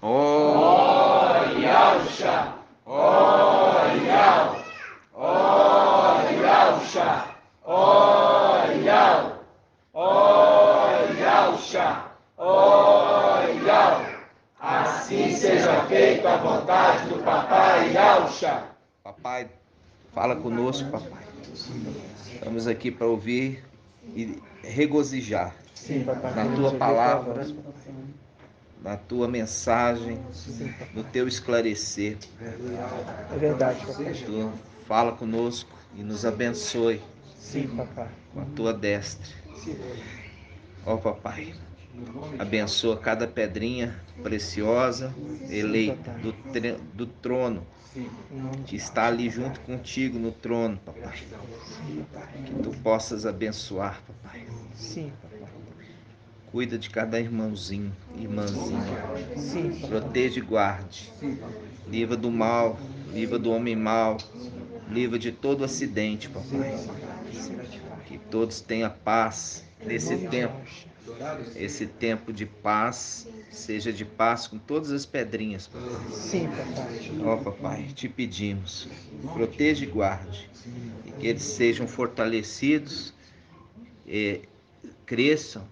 Ó Yausha, ó Yau, ó Yausha, ó Yau, ó Yausha, ó Yau. Assim seja feita a vontade do Papai Yausha. Papai, fala conosco, papai. Estamos aqui para ouvir e regozijar na tua palavra, na tua mensagem, no teu esclarecer. É verdade, papai. Tu fala conosco e nos abençoe Sim, papai. com a tua destra. Ó papai, abençoa cada pedrinha preciosa, eleita do trono, que está ali junto contigo no trono, papai. Que tu possas abençoar, papai. Sim, papai. Cuida de cada irmãozinho, irmãzinha. Sim, papai. Proteja e guarde. Livra do mal, livra do homem mau, livra de todo acidente, papai. Que todos tenham paz nesse tempo. Esse tempo de paz seja de paz com todas as pedrinhas, papai. Sim, papai. Ó papai, te pedimos, proteja e guarde, e que eles sejam fortalecidos, cresçam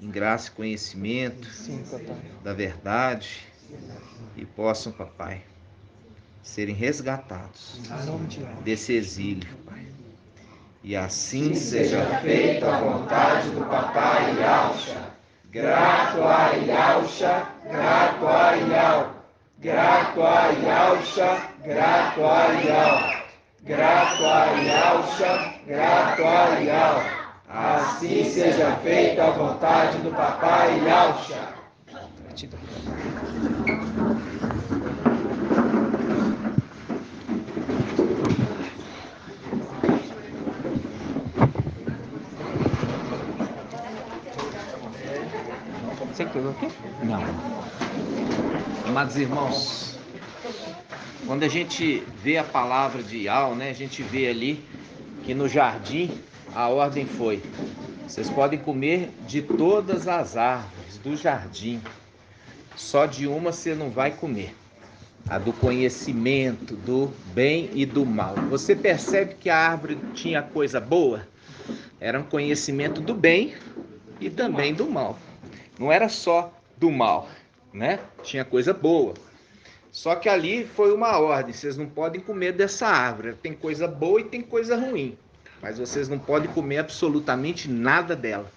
em graça e conhecimento Sim, papai. da verdade e possam, papai, serem resgatados Em nome de Jesus. desse exílio, pai. E assim Seja seja. feita a vontade do Papai Yausha. Grato a Yausha, grato a Yau. Grato a Yausha, grato a Yau. Grato a Yausha, grato a Yau. Assim seja feita a vontade do Papai Yausha. Você pegou aqui? Não. Amados irmãos, quando a gente vê a palavra de Yau, né, a gente vê ali que no jardim a ordem foi: vocês podem comer de todas as árvores do jardim, só de uma você não vai comer, a do conhecimento do bem e do mal. Você percebe que a árvore tinha coisa boa? Era um conhecimento do bem e também do mal. Não era só do mal, né? Tinha coisa boa. Só que ali foi uma ordem: vocês não podem comer dessa árvore. Tem coisa boa e tem coisa ruim, mas vocês não podem comer absolutamente nada dela.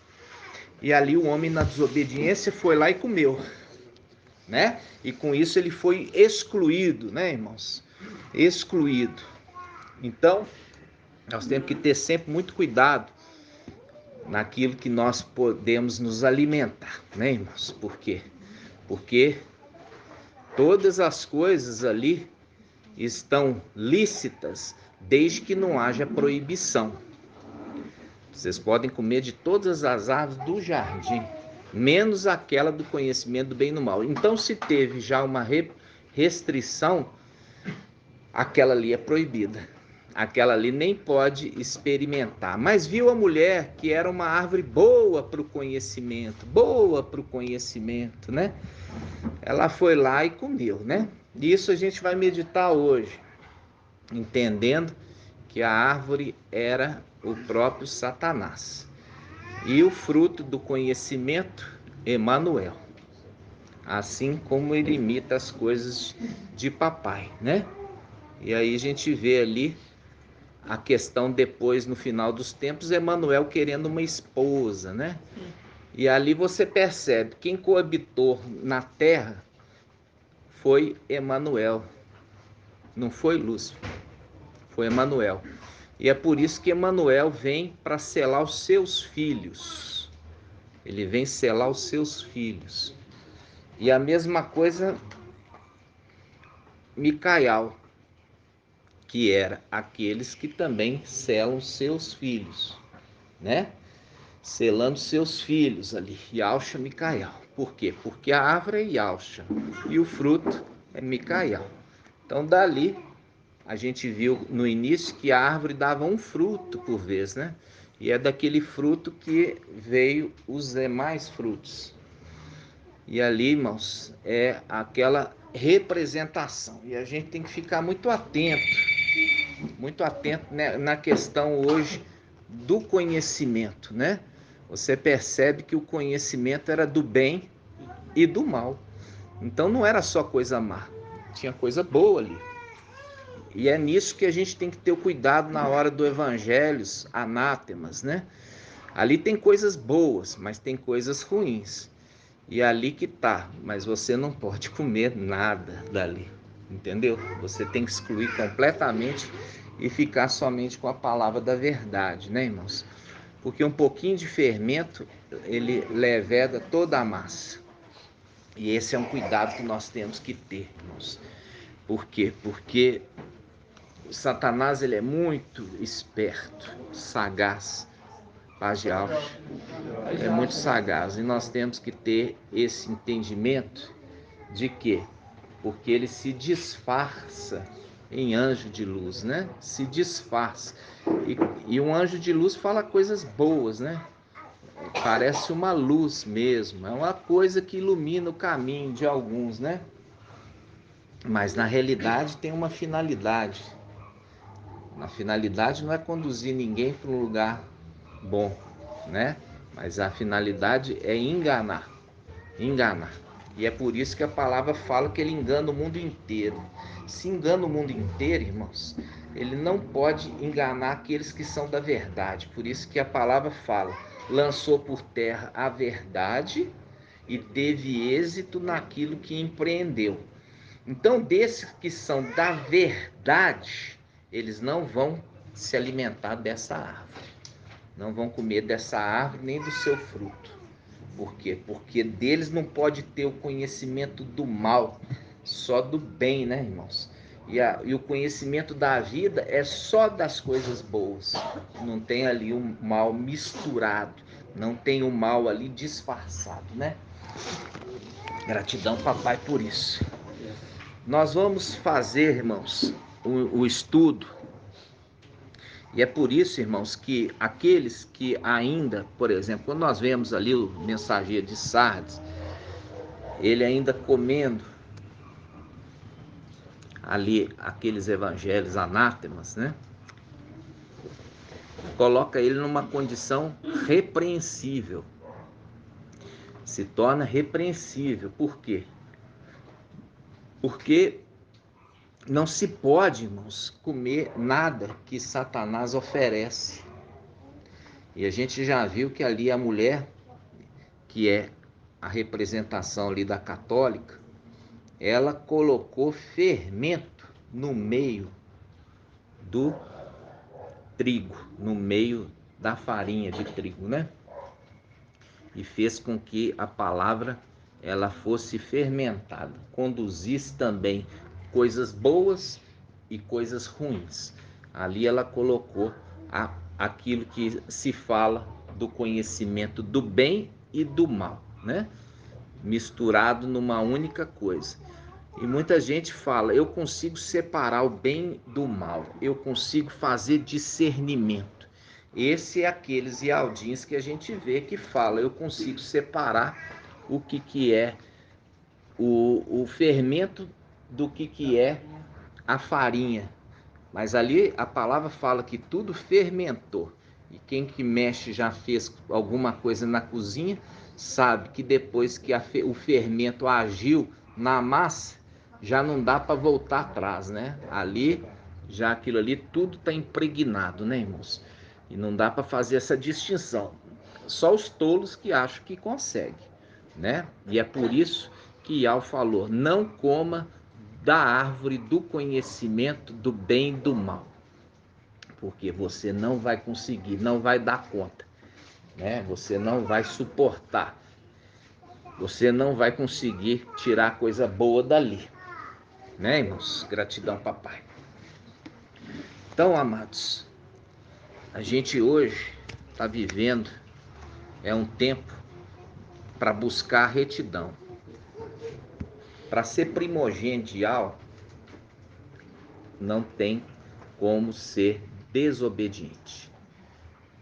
E ali o homem, na desobediência, foi lá e comeu, né? E com isso ele foi excluído, né, irmãos? Excluído. Então, nós temos que ter sempre muito cuidado naquilo que nós podemos nos alimentar, né, irmãos? Por quê? Porque todas as coisas ali estão lícitas desde que não haja proibição. Vocês podem comer de todas as árvores do jardim, menos aquela do conhecimento do bem e do mal. Então, se teve já uma restrição, aquela ali é proibida. Aquela ali nem pode experimentar. Mas viu a mulher que era uma árvore boa para o conhecimento, né? Ela foi lá e comeu, né? Isso a gente vai meditar hoje, entendendo que a árvore era o próprio Satanás. E o fruto do conhecimento, Emanuel. Assim como ele imita as coisas de papai, né? E aí a gente vê ali a questão depois, no final dos tempos, Emanuel querendo uma esposa, né? E ali você percebe, quem coabitou na terra foi Emanuel, não foi Lúcifer, foi Emanuel. E é por isso que Emanuel vem para selar os seus filhos. Ele vem selar os seus filhos. E a mesma coisa Micael, que era aqueles que também selam seus filhos, né? Selando seus filhos ali, Yausha, Micael. Por quê? Porque a árvore é Yausha e o fruto é Micael. Então dali a gente viu no início que a árvore dava um fruto por vez, né? E é daquele fruto que veio os demais frutos. E ali, irmãos, é aquela representação. E a gente tem que ficar muito atento né, na questão hoje do conhecimento, né? Você percebe que o conhecimento era do bem e do mal. Então não era só coisa má, tinha coisa boa ali. E é nisso que a gente tem que ter o cuidado na hora do evangelhos, anátemas, né? Ali tem coisas boas, mas tem coisas ruins. E é ali que tá, mas você não pode comer nada dali, entendeu? Você tem que excluir completamente e ficar somente com a palavra da verdade, né, irmãos? Porque um pouquinho de fermento, ele leveda toda a massa. E esse é um cuidado que nós temos que ter, irmãos. Por quê? Porque o Satanás, ele é muito esperto, sagaz, paz de alma. É muito sagaz. E nós temos que ter esse entendimento de quê? Porque ele se disfarça em anjo de luz, né? Se disfarça. E um anjo de luz fala coisas boas, né? Parece uma luz mesmo, é uma coisa que ilumina o caminho de alguns, né? Mas na realidade tem uma finalidade. Na finalidade não é conduzir ninguém para um lugar bom, né? Mas a finalidade é enganar. Enganar. E é por isso que a palavra fala que ele engana o mundo inteiro. Se engana o mundo inteiro, irmãos, ele não pode enganar aqueles que são da verdade. Por isso que a palavra fala: lançou por terra a verdade e teve êxito naquilo que empreendeu. Então, desses que são da verdade, eles não vão se alimentar dessa árvore, não vão comer dessa árvore nem do seu fruto. Por quê? Porque deles não pode ter o conhecimento do mal, só do bem, né, irmãos? E o conhecimento da vida é só das coisas boas. Não tem ali o mal misturado, não tem o mal ali disfarçado, né? Gratidão, papai, por isso. Nós vamos fazer, irmãos, o estudo. E é por isso, irmãos, que aqueles que ainda, por exemplo, quando nós vemos ali o mensageiro de Sardes, ele ainda comendo ali aqueles evangelhos anátemas, né? Coloca ele numa condição repreensível. Se torna repreensível. Por quê? Porque não se pode, irmãos, comer nada que Satanás oferece. E a gente já viu que ali a mulher, que é a representação ali da católica, ela colocou fermento no meio do trigo, no meio da farinha de trigo, né? E fez com que a palavra ela fosse fermentada, conduzisse também coisas boas e coisas ruins. Ali ela colocou aquilo que se fala do conhecimento do bem e do mal, né? Misturado numa única coisa. E muita gente fala: eu consigo separar o bem do mal, eu consigo fazer discernimento. Esse é aqueles ialdins que a gente vê que fala: eu consigo separar o que é o fermento do que é a farinha. Mas ali a palavra fala que tudo fermentou. E quem que mexe, já fez alguma coisa na cozinha, sabe que depois que o fermento agiu na massa, já não dá para voltar atrás, né? Ali, já aquilo ali, tudo está impregnado, né, irmãos? E não dá para fazer essa distinção. Só os tolos que acham que conseguem, né? E é por isso que Ial falou: não coma da árvore do conhecimento do bem e do mal, porque você não vai conseguir, não vai dar conta, né? Você não vai suportar, você não vai conseguir tirar coisa boa dali, né, irmãos? Gratidão, papai. Então, amados, a gente hoje está vivendo um tempo para buscar a retidão. Para ser primogenial, não tem como ser desobediente,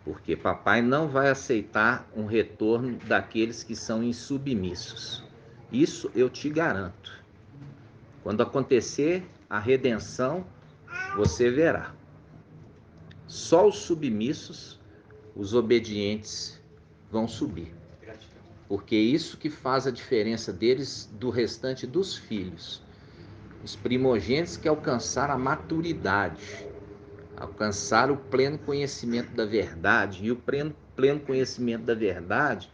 porque papai não vai aceitar um retorno daqueles que são insubmissos. Isso eu te garanto. Quando acontecer a redenção, você verá. Só os submissos, os obedientes vão subir. Porque é isso que faz a diferença deles do restante dos filhos. Os primogênitos que alcançaram a maturidade, alcançaram o pleno conhecimento da verdade. E o pleno conhecimento da verdade,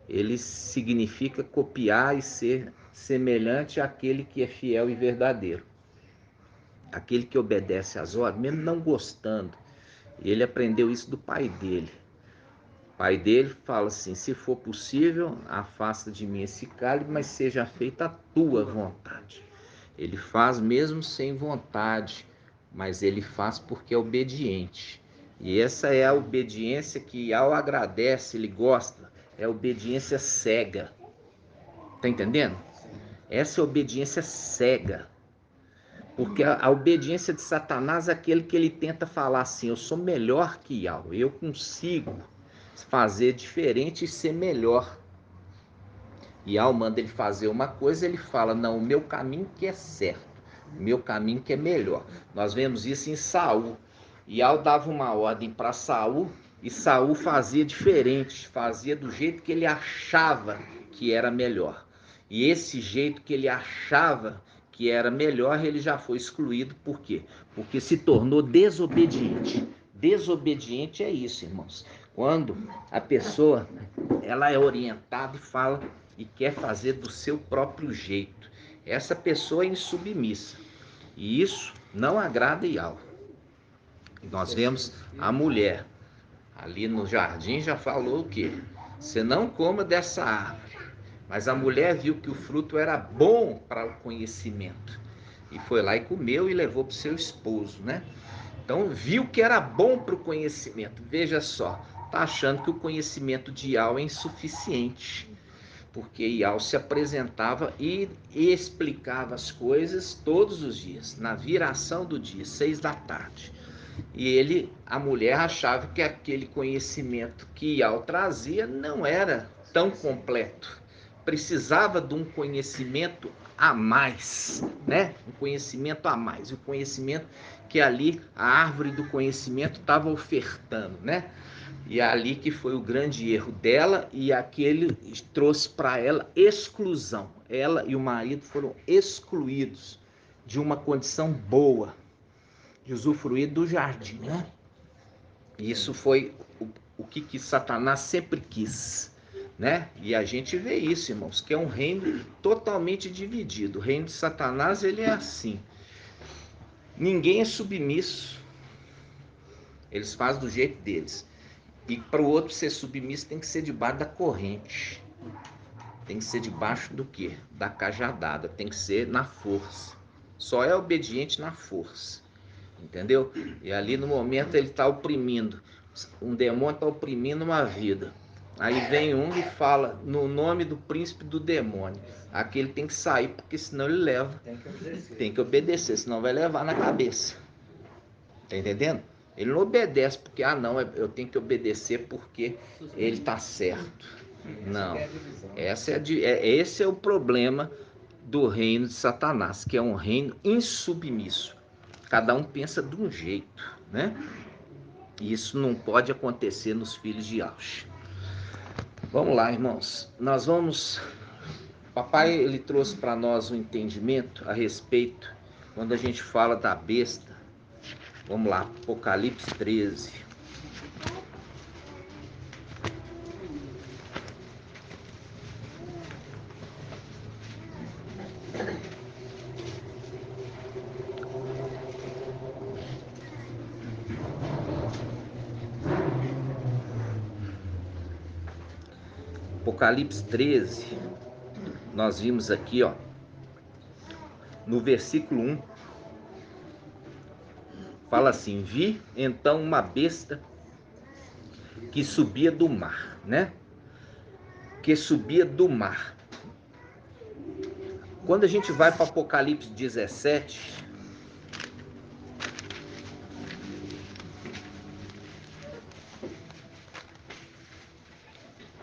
ele significa copiar e ser semelhante àquele que é fiel e verdadeiro. Aquele que obedece às ordens, mesmo não gostando. E ele aprendeu isso do pai dele. O pai dele fala assim: se for possível, afasta de mim esse cálice, mas seja feita a tua vontade. Ele faz mesmo sem vontade, mas ele faz porque é obediente. E essa é a obediência que, ao agradece, ele gosta. É a obediência cega. Tá entendendo? Essa é a obediência cega. Porque a obediência de Satanás é aquele que ele tenta falar assim: eu sou melhor que Yahweh, eu consigo fazer diferente e ser melhor. E Yahweh manda ele fazer uma coisa, ele fala: não, o meu caminho que é certo, o meu caminho que é melhor. Nós vemos isso em Saul. Yahweh dava uma ordem para Saul e Saul fazia diferente, fazia do jeito que ele achava que era melhor. E esse jeito que ele achava que era melhor, ele já foi excluído. Por quê? Porque se tornou desobediente. Desobediente é isso, irmãos. Quando a pessoa ela é orientada e fala e quer fazer do seu próprio jeito, essa pessoa é insubmissa. E isso não agrada Yahweh. Nós vemos a mulher ali no jardim, já falou o quê? Você não coma dessa árvore. Mas a mulher viu que o fruto era bom para o conhecimento. E foi lá e comeu e levou para o seu esposo, né? Então viu que era bom para o conhecimento. Veja só, está achando que o conhecimento de Yahweh é insuficiente. Porque Yahweh se apresentava e explicava as coisas todos os dias, na viração do dia, 6 da tarde. E a mulher achava que aquele conhecimento que Yahweh trazia não era tão completo. Precisava de um conhecimento a mais, né? Um conhecimento a mais. O conhecimento que ali a árvore do conhecimento estava ofertando, né? E é ali que foi o grande erro dela, e aquele trouxe para ela exclusão. Ela e o marido foram excluídos de uma condição boa, de usufruir do jardim, né? Isso foi o que Satanás sempre quis, né? E a gente vê isso, irmãos, que é um reino totalmente dividido. O reino de Satanás, ele é assim. Ninguém é submisso. Eles fazem do jeito deles. E para o outro ser submisso tem que ser debaixo da corrente. Tem que ser debaixo do quê? Da cajadada. Tem que ser na força. Só é obediente na força. Entendeu? E ali no momento ele está oprimindo. Um demônio está oprimindo uma vida. Aí vem um e fala no nome do príncipe do demônio. Aquele tem que sair, porque senão ele leva. Tem que obedecer, senão vai levar na cabeça. Tá entendendo? Ele não obedece porque, não, eu tenho que obedecer porque ele está certo. Não. Esse é o problema do reino de Satanás, que é um reino insubmisso. Cada um pensa de um jeito, né? E isso não pode acontecer nos filhos de Yahweh. Vamos lá, irmãos. Nós vamos... Papai, ele trouxe para nós um entendimento a respeito, quando a gente fala da besta. Vamos lá, Apocalipse 13. Apocalipse 13, nós vimos aqui, ó, no versículo 1, fala assim: vi então uma besta que subia do mar, né? Que subia do mar. Quando a gente vai para Apocalipse 17,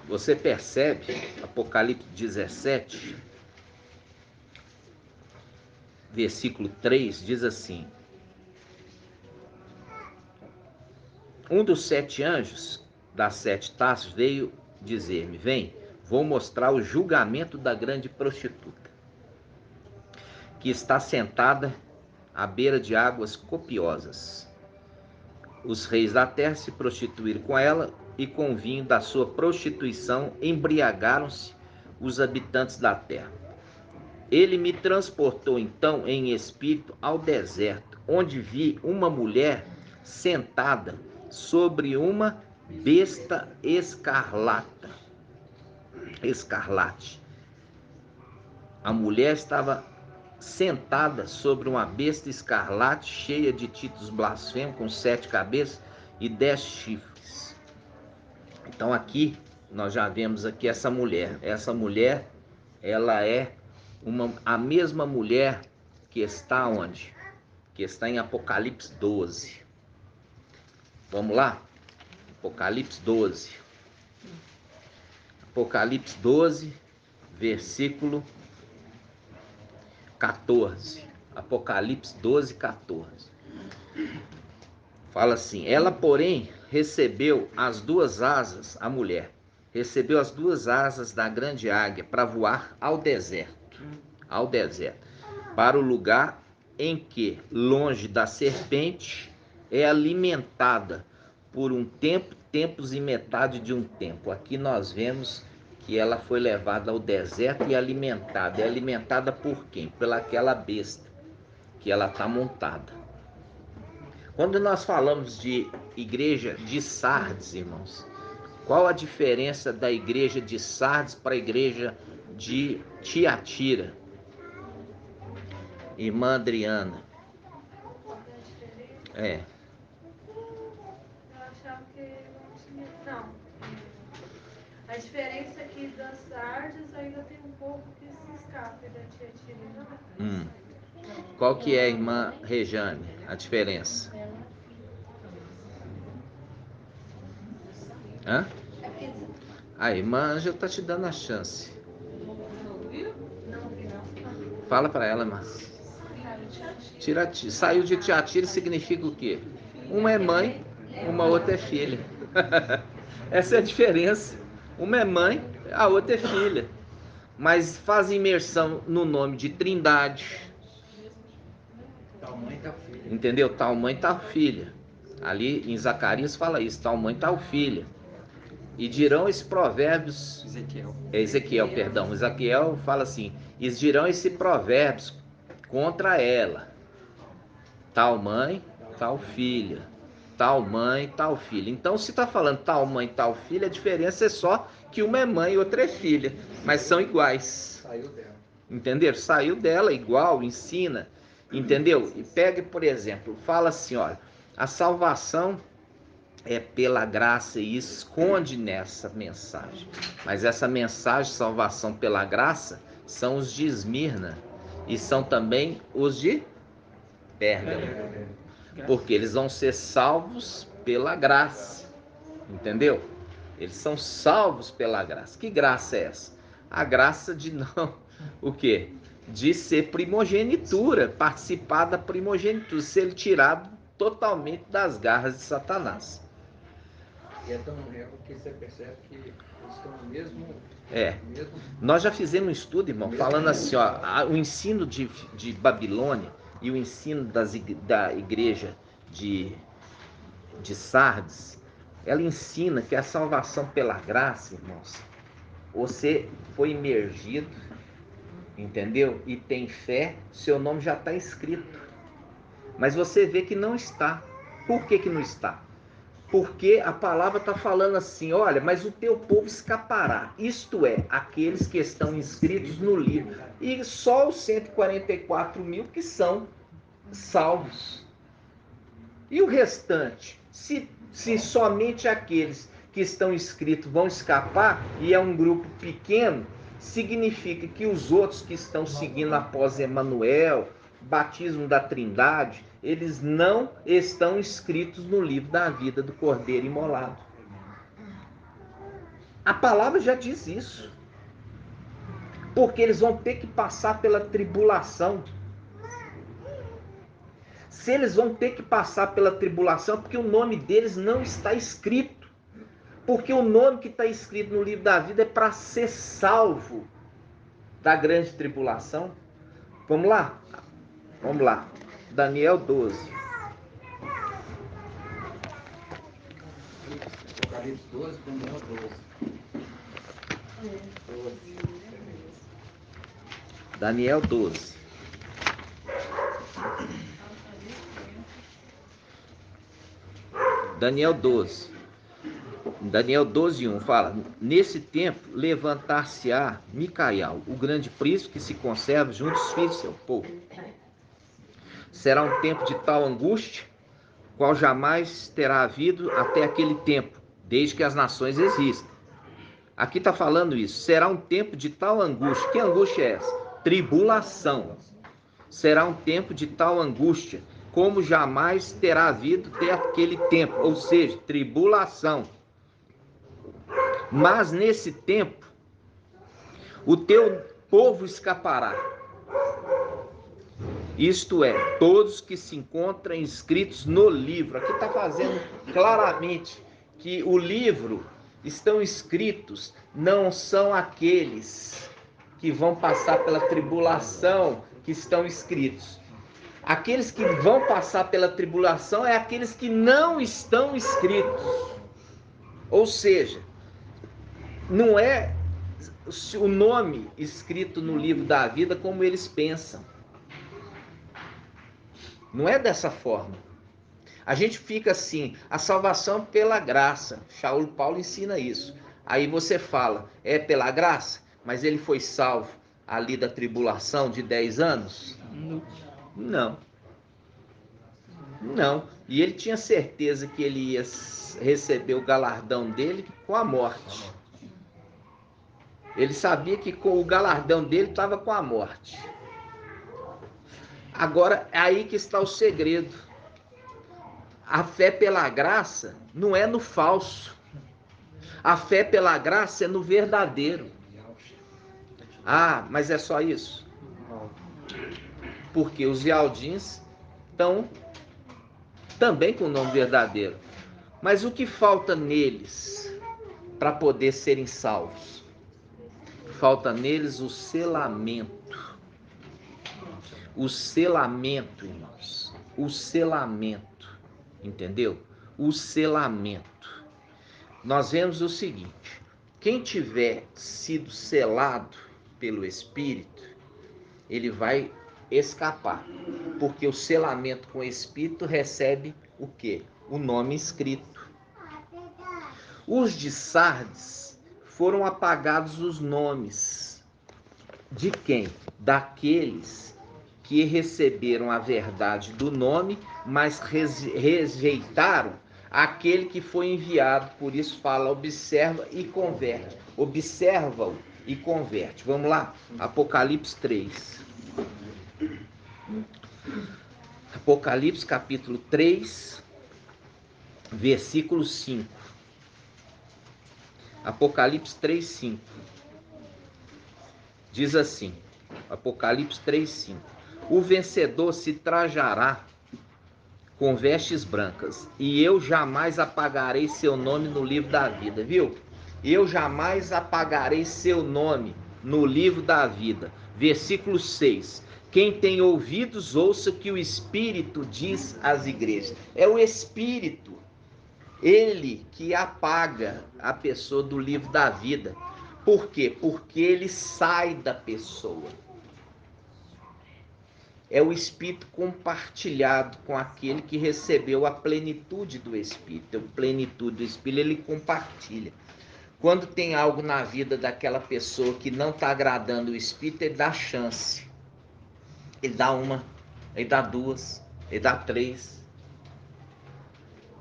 você percebe, Apocalipse 17, versículo 3, diz assim: um dos 7 anjos das 7 taças veio dizer-me: vem, vou mostrar o julgamento da grande prostituta, que está sentada à beira de águas copiosas. Os reis da terra se prostituíram com ela, e com o vinho da sua prostituição embriagaram-se os habitantes da terra. Ele me transportou então em espírito ao deserto, onde vi uma mulher sentada sobre uma besta escarlate. A mulher estava sentada sobre uma besta escarlate, cheia de títulos blasfemos, com 7 cabeças e 10 chifres. Então aqui nós já vemos aqui essa mulher. Essa mulher, ela é a mesma mulher que está onde? Que está em Apocalipse 12. Vamos lá? Apocalipse 12. Apocalipse 12, versículo 14. Apocalipse 12, 14. Fala assim: ela, porém, recebeu as 2 asas, a mulher, recebeu as 2 asas da grande águia para voar ao deserto, para o lugar em que, longe da serpente, é alimentada por um tempo, tempos e metade de um tempo. Aqui nós vemos que ela foi levada ao deserto e alimentada. É alimentada por quem? Pelaquela besta que ela está montada. Quando nós falamos de igreja de Sardes, irmãos, qual a diferença da igreja de Sardes para a igreja de Tiatira? Irmã Adriana. É. Eu achava que não tinha. Não. A diferença é que das Sardes ainda tem um pouco que se escapa da Tiatira. Qual que é, irmã Rejane, a diferença? Hã? A irmã Ângela está te dando a chance. Fala para ela, irmã. Saiu de Tiatira significa o quê? Uma é mãe, uma outra é filha. Essa é a diferença. Uma é mãe, a outra é filha. Mas faz imersão no nome de Trindade. Tal mãe, tal filha. Entendeu? Tal mãe, tal filha. Ali em Zacarias fala isso: tal mãe, tal filha. E dirão esses provérbios. Ezequiel, perdão. Ezequiel fala assim: e dirão esses provérbios contra ela: tal mãe, tal filha. Tal mãe, tal filha. Então, se está falando tal mãe, tal filha, a diferença é só que uma é mãe e outra é filha. Mas são iguais. Saiu dela. Entenderam? Saiu dela igual, ensina. Entendeu? E pega, por exemplo, fala assim: olha, a salvação é pela graça, e esconde nessa mensagem. Mas essa mensagem, salvação pela graça, são os de Esmirna e são também os de Pérgamo, porque eles vão ser salvos pela graça. Entendeu? Eles são salvos pela graça. Que graça é essa? A graça de não, o quê? De ser primogenitura, participar da primogenitura, ser tirado totalmente das garras de Satanás. E é tão real que você percebe que eles estão no mesmo... Nós já fizemos um estudo, irmão, falando assim, ó, o ensino de Babilônia e o ensino da igreja de Sardes, ela ensina que a salvação pela graça, irmãos, você foi imergido, entendeu? E tem fé, seu nome já está escrito. Mas você vê que não está. Por que não está? Porque a palavra está falando assim: olha, mas o teu povo escapará, isto é, aqueles que estão inscritos no livro, e só os 144 mil que são salvos. E o restante? Se somente aqueles que estão inscritos vão escapar, e é um grupo pequeno, significa que os outros que estão seguindo após Emanuel, batismo da Trindade, eles não estão inscritos no livro da vida do Cordeiro imolado. A palavra já diz isso. Porque eles vão ter que passar pela tribulação. Se eles vão ter que passar pela tribulação, porque o nome deles não está escrito. Porque o nome que está escrito no livro da vida é para ser salvo da grande tribulação. Vamos lá? Vamos lá. Daniel 12. Apocalipse 12, Daniel 12. Daniel 12. Daniel 12. Daniel 12:1 fala: nesse tempo levantar-se-á Micael, o grande príncipe que se conserva junto aos filhos do seu povo. Será um tempo de tal angústia, qual jamais terá havido até aquele tempo, desde que as nações existem. Aqui está falando isso. Será um tempo de tal angústia. Que angústia é essa? Tribulação. Será um tempo de tal angústia, como jamais terá havido até aquele tempo. Ou seja, tribulação. Mas nesse tempo, o teu povo escapará. Isto é, todos que se encontram inscritos no livro. Aqui está fazendo claramente que o livro estão escritos, não são aqueles que vão passar pela tribulação que estão escritos. Aqueles que vão passar pela tribulação é aqueles que não estão escritos. Ou seja, não é o nome escrito no livro da vida como eles pensam. Não é dessa forma. A gente fica assim, a salvação pela graça. Paulo ensina isso. Aí você fala, é pela graça? Mas ele foi salvo ali da tribulação de 10 anos? Não. Não. E ele tinha certeza que ele ia receber o galardão dele com a morte. Ele sabia que o galardão dele estava com a morte. Agora, é aí que está o segredo. A fé pela graça não é no falso. A fé pela graça é no verdadeiro. Ah, mas é só isso? Porque os Yaldins estão também com o nome verdadeiro. Mas o que falta neles para poder serem salvos? Falta neles o selamento. O selamento, irmãos. O selamento. Entendeu? O selamento. Nós vemos o seguinte: quem tiver sido selado pelo Espírito, ele vai escapar. Porque o selamento com o Espírito recebe o quê? O nome escrito. Os de Sardes foram apagados os nomes. De quem? Daqueles que receberam a verdade do nome, mas rejeitaram aquele que foi enviado. Por isso fala, observa e converte. Observa-o e converte. Vamos lá? Apocalipse 3. Apocalipse capítulo 3, versículo 5. Apocalipse 3, 5. Diz assim, Apocalipse 3, 5. O vencedor se trajará com vestes brancas, e eu jamais apagarei seu nome no livro da vida, viu? Eu jamais apagarei seu nome no livro da vida. Versículo 6. Quem tem ouvidos, ouça o que o Espírito diz às igrejas. É o Espírito, ele que apaga a pessoa do livro da vida. Por quê? Porque ele sai da pessoa. É o Espírito compartilhado com aquele que recebeu a plenitude do Espírito. A plenitude do Espírito ele compartilha. Quando tem algo na vida daquela pessoa que não está agradando o Espírito, ele dá chance. Ele dá uma, ele dá duas, ele dá três.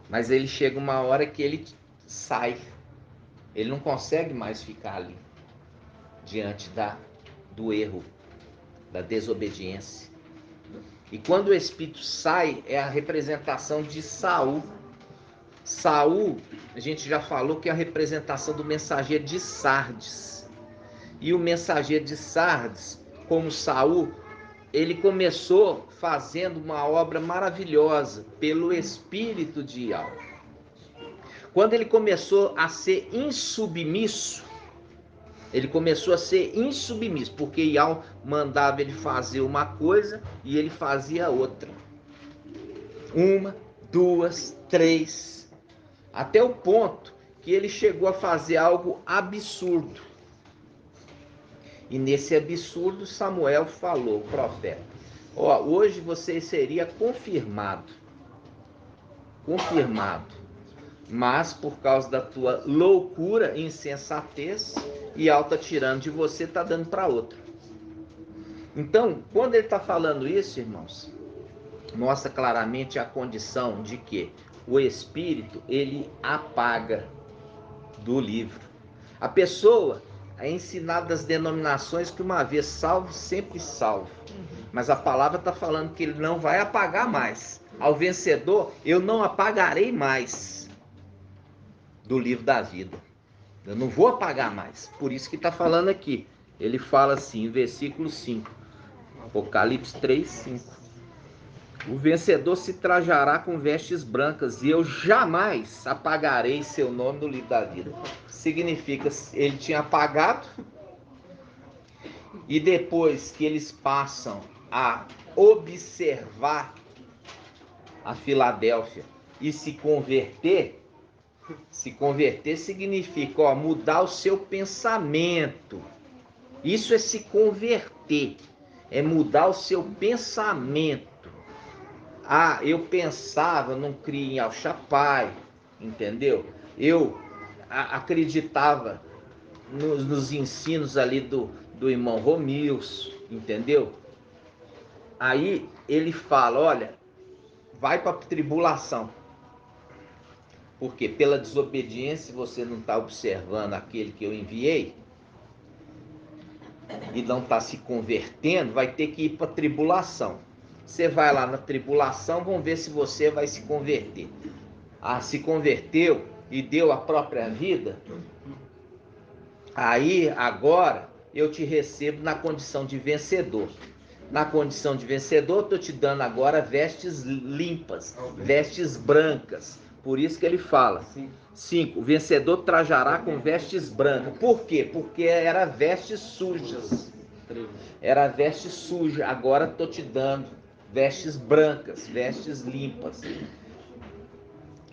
Mas ele chega uma hora que ele sai. Ele não consegue mais ficar ali, diante do erro, da desobediência. E quando o Espírito sai, é a representação de Saul. Saul, a gente já falou que é a representação do mensageiro de Sardes. E o mensageiro de Sardes, como Saul, ele começou fazendo uma obra maravilhosa pelo espírito de Ial. Quando ele começou a ser insubmisso, porque Ial mandava ele fazer uma coisa e ele fazia outra. 1, 2, 3, até o ponto que ele chegou a fazer algo absurdo. E nesse absurdo, Samuel falou, profeta, hoje você seria confirmado, mas por causa da tua loucura, insensatez, e alta tirando de você, está dando para outro. Então, quando ele está falando isso, irmãos, mostra claramente a condição de que o Espírito, ele apaga do livro. A pessoa é ensinada das denominações que uma vez salvo, sempre salvo. Mas a palavra está falando que ele não vai apagar mais. Ao vencedor, eu não apagarei mais do livro da vida. Eu não vou apagar mais. Por isso que está falando aqui. Ele fala assim, em versículo 5. Apocalipse 3, 5. O vencedor se trajará com vestes brancas e eu jamais apagarei seu nome do livro da vida. Significa, ele tinha apagado e depois que eles passam a observar a Filadélfia e se converter significa mudar o seu pensamento. Isso é se converter, é mudar o seu pensamento. Eu pensava, não cria em Al-Shapai, entendeu? Eu acreditava nos ensinos ali do irmão Romilson, entendeu? Aí ele fala, olha, vai para a tribulação. Porque pela desobediência você não está observando aquele que eu enviei e não está se convertendo, vai ter que ir para a tribulação. Você vai lá na tribulação, vamos ver se você vai se converter. Se converteu e deu a própria vida, aí agora eu te recebo na condição de vencedor. Na condição de vencedor, estou te dando agora vestes limpas, vestes brancas. Por isso que ele fala. 5. O vencedor trajará com vestes brancas. Por quê? Porque era vestes sujas. Era veste suja. Agora estou te dando vestes brancas, vestes limpas.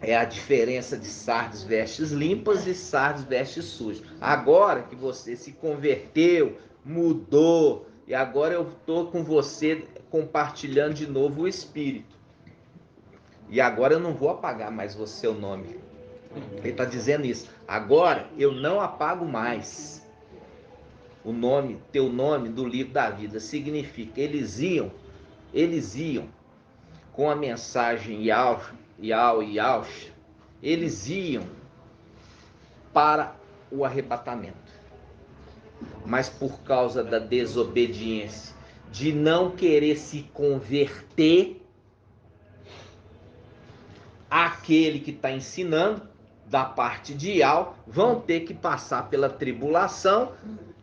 É a diferença de Sardes, vestes limpas, e Sardes, vestes sujas. Agora que você se converteu, mudou, e agora eu estou com você compartilhando de novo o Espírito. E agora eu não vou apagar mais o seu nome. Ele está dizendo isso. Agora eu não apago mais o nome, teu nome do livro da vida. Significa, eles iam com a mensagem Yal, eles iam para o arrebatamento. Mas por causa da desobediência, de não querer se converter, aquele que está ensinando, da parte de Yal, vão ter que passar pela tribulação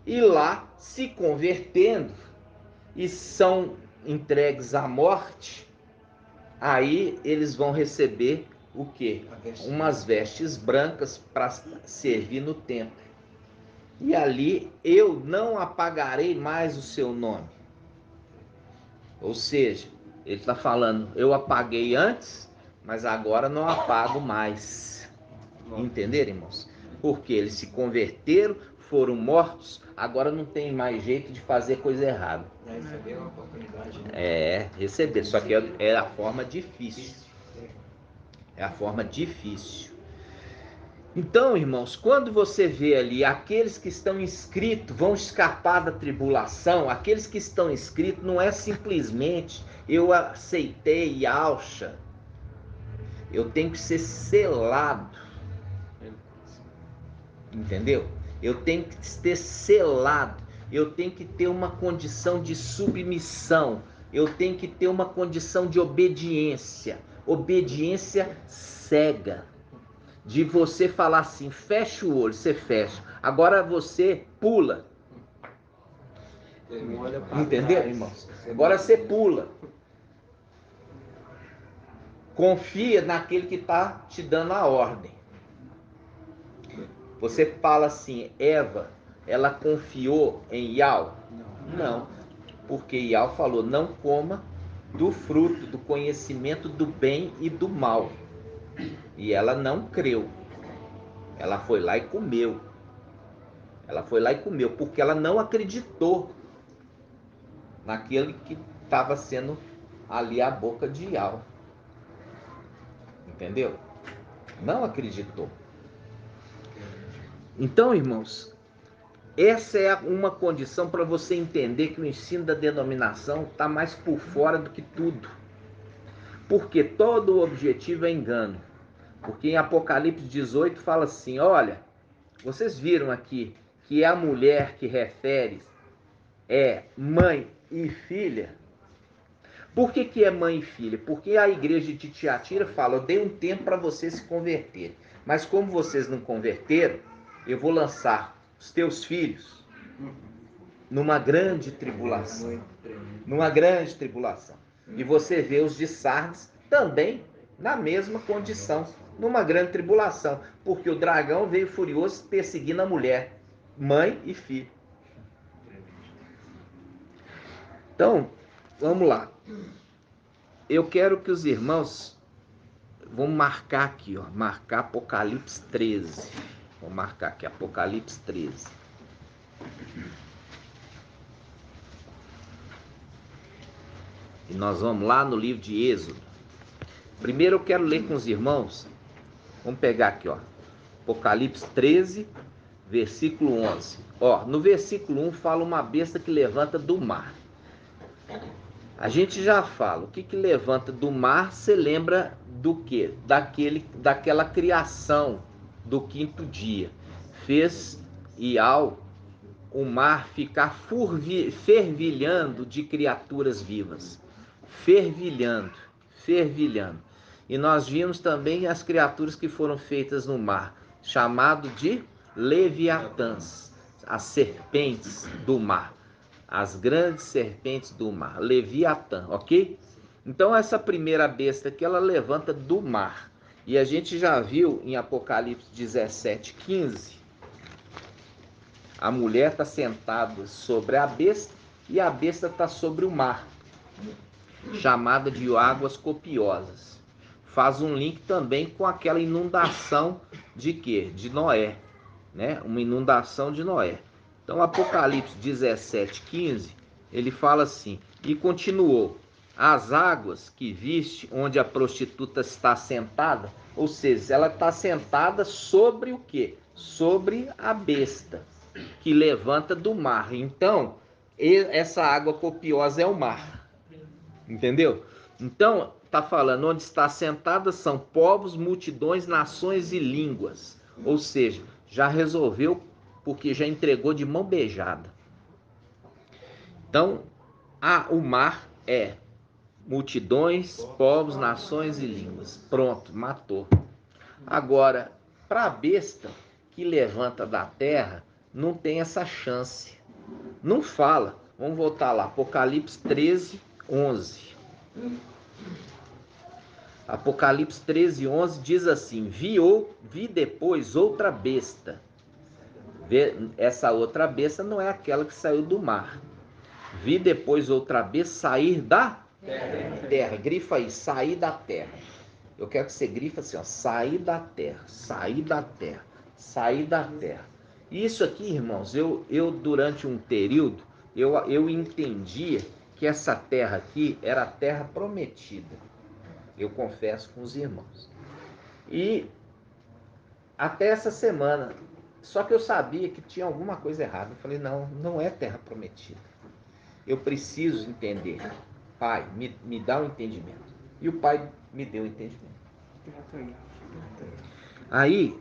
e lá se convertendo e são entregues à morte. Aí eles vão receber o quê? Umas vestes brancas para servir no templo. E ali eu não apagarei mais o seu nome. Ou seja, ele está falando, eu apaguei antes, mas agora não apago mais. Entenderam, irmãos? Porque eles se converteram, foram mortos, agora não tem mais jeito de fazer coisa errada. Receber uma oportunidade. Receber, só que é a forma difícil. É a forma difícil. Então, irmãos, quando você vê ali aqueles que estão inscritos vão escapar da tribulação, aqueles que estão inscritos não é simplesmente eu aceitei Yalcha. Eu tenho que ser selado. Entendeu? Eu tenho que ser selado. Eu tenho que ter uma condição de submissão. Eu tenho que ter uma condição de obediência. Obediência cega. De você falar assim, fecha o olho, você fecha. Agora você pula. Entendeu, irmãos? Agora você pula. Confia naquele que está te dando a ordem. Você fala assim, Eva, ela confiou em Yahweh? Não. Porque Yahweh falou, não coma do fruto do conhecimento do bem e do mal. E ela não creu. Ela foi lá e comeu. Ela foi lá e comeu, porque ela não acreditou naquele que estava sendo ali a boca de Yahweh. Entendeu? Não acreditou. Então, irmãos, essa é uma condição para você entender que o ensino da denominação está mais por fora do que tudo. Porque todo o objetivo é engano. Porque em Apocalipse 18 fala assim, olha, vocês viram aqui que a mulher que refere é mãe e filha. Por que é mãe e filha? Porque a igreja de Tiatira fala, eu dei um tempo para vocês se converterem. Mas como vocês não converteram, eu vou lançar os teus filhos numa grande tribulação. Numa grande tribulação. E você vê os de Sardes também na mesma condição, numa grande tribulação. Porque o dragão veio furioso perseguindo a mulher, mãe e filho. Então, vamos lá. Eu quero que os irmãos vão marcar aqui, ó, marcar Apocalipse 13. Vou marcar aqui Apocalipse 13. E nós vamos lá no livro de Êxodo. Primeiro eu quero ler com os irmãos. Vamos pegar aqui, ó. Apocalipse 13, versículo 11. Ó, no versículo 1 fala uma besta que levanta do mar. A gente já fala, o que levanta do mar, você lembra do quê? Daquela criação do quinto dia. Fez e ao o mar ficar fervilhando de criaturas vivas. Fervilhando. E nós vimos também as criaturas que foram feitas no mar, chamado de leviatãs, as serpentes do mar. As grandes serpentes do mar, Leviatã, ok? Então essa primeira besta aqui, ela levanta do mar. E a gente já viu em Apocalipse 17, 15, a mulher está sentada sobre a besta e a besta está sobre o mar, chamada de águas copiosas. Faz um link também com aquela inundação de quê? De Noé, né? Uma inundação de Noé. Então, Apocalipse 17, 15, ele fala assim, e continuou, as águas que viste onde a prostituta está sentada, ou seja, ela está sentada sobre o quê? Sobre a besta, que levanta do mar. Então, essa água copiosa é o mar, entendeu? Então, está falando, onde está sentada são povos, multidões, nações e línguas, ou seja, já resolveu porque já entregou de mão beijada. Então, o mar é multidões, povos, nações e línguas. Pronto, matou. Agora, para a besta que levanta da terra, não tem essa chance. Não fala. Vamos voltar lá, Apocalipse 13, 11. Apocalipse 13, 11 diz assim, vi depois outra besta. Essa outra besta não é aquela que saiu do mar. Vi depois outra besta sair da terra. Grifa aí, sair da terra. Eu quero que você grifa assim, ó, sair da terra, sair da terra, sair da terra. Isso aqui, irmãos, eu durante um período, eu entendia que essa terra aqui era a terra prometida. Eu confesso com os irmãos. E até essa semana, só que eu sabia que tinha alguma coisa errada. Eu falei, não é terra prometida. Eu preciso entender. Pai, me dá um entendimento. E o pai me deu um entendimento. Aí,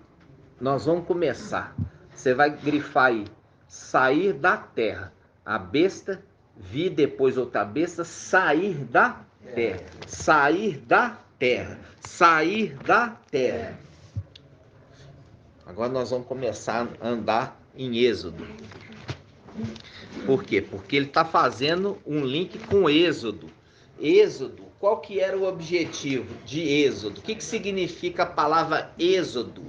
nós vamos começar. Você vai grifar aí, sair da terra. A besta, vi depois outra besta, sair da terra. Sair da terra. Sair da terra. Agora nós vamos começar a andar em Êxodo. Por quê? Porque ele está fazendo um link com Êxodo. Êxodo, qual que era o objetivo de Êxodo? O que significa a palavra Êxodo?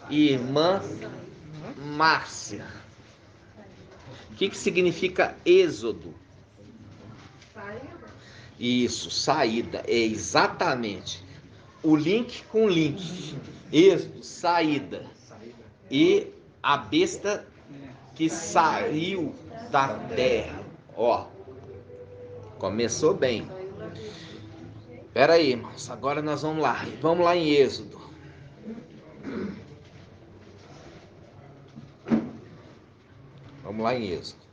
Irmã Márcia. O que significa Êxodo? Saída. Isso, saída. É exatamente. O link com link. Êxodo, saída. E a besta que saiu da terra. Ó, começou bem. Pera aí, irmãos. Agora nós vamos lá. Vamos lá em Êxodo. Vamos lá em Êxodo.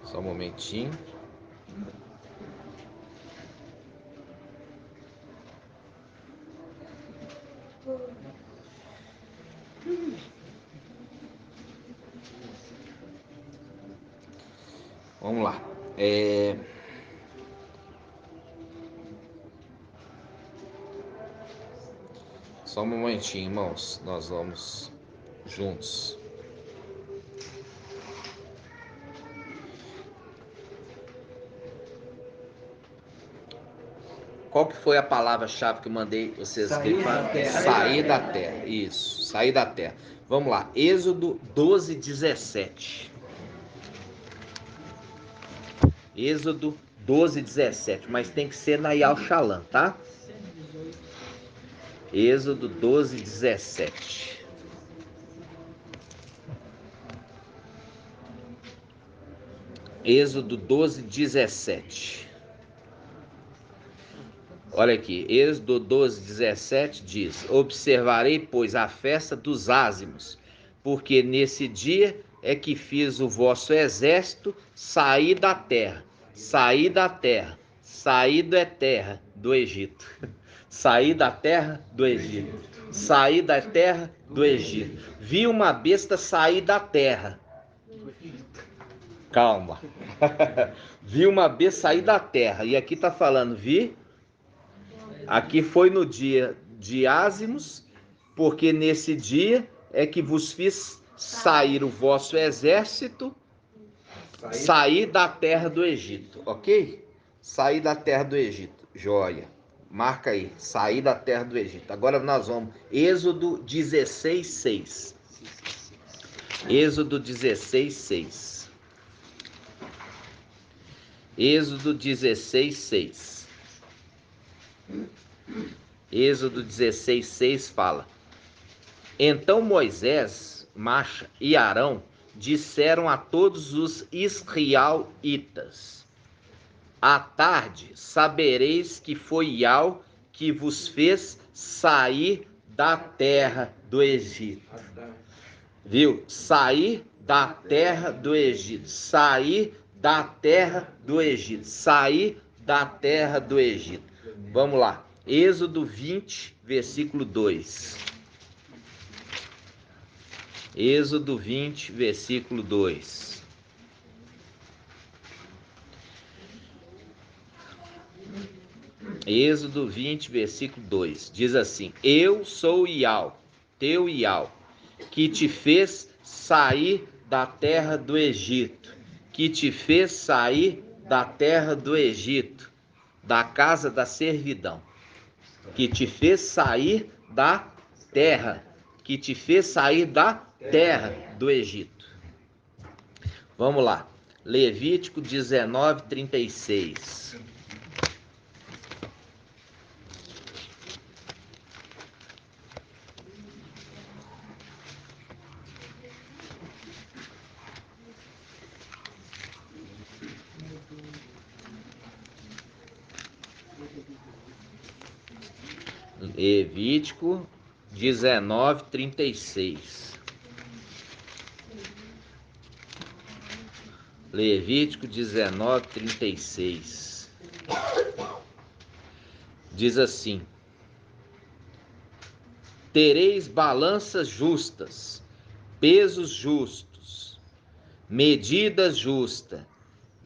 Só um momentinho. Vamos lá. Só um momentinho, irmãos. Nós vamos juntos. Qual que foi a palavra-chave que eu mandei vocês grifarem? Sair da terra. Isso, sair da terra. Vamos lá. Êxodo 12, 17. Êxodo 12, 17. Mas tem que ser na Yal Shalom, tá? Êxodo 12, 17. Êxodo 12, 17. Olha aqui, Êxodo 12, 17 diz: observarei, pois, a festa dos ázimos, porque nesse dia é que fiz o vosso exército sair da terra, sair da terra, sair da terra do Egito. Sair da terra do Egito. Sair da terra do Egito. Vi uma besta sair da terra. Calma. Vi uma besta sair da terra. E aqui está falando, vi. Aqui foi no dia de Ázimos, porque nesse dia é que vos fiz sair o vosso exército, sair da terra do Egito, ok? Sair da terra do Egito, joia. Marca aí, sair da terra do Egito. Agora nós vamos, Êxodo 16, 6. Êxodo 16, 6. Êxodo 16, 6. Êxodo 16, 6 fala: então Moisés, Macha e Arão disseram a todos os israelitas: à tarde sabereis que foi Iau que vos fez sair da terra do Egito. Viu? Sair da terra do Egito. Sair da terra do Egito. Sair da terra do Egito. Vamos lá. Êxodo 20, versículo 2. Êxodo 20, versículo 2. Êxodo 20, versículo 2. Diz assim: eu sou Iau, teu Iau, que te fez sair da terra do Egito, que te fez sair da terra do Egito, da casa da servidão, que te fez sair da terra, que te fez sair da terra do Egito. Vamos lá. Levítico 19, 36. Levítico 19, 36. Levítico 19, 36. Diz assim: tereis balanças justas, pesos justos, medidas justas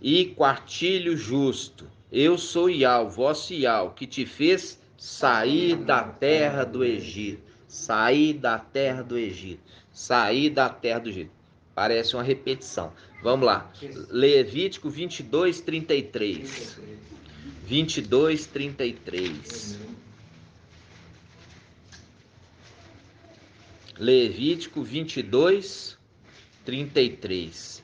e quartilho justo. Eu sou Iau, vosso Iau, que te fez sair da terra do Egito, sair da terra do Egito, sair da terra do Egito. Parece uma repetição. Vamos lá. Levítico 22, 33. 22, 33. Levítico 22, 33.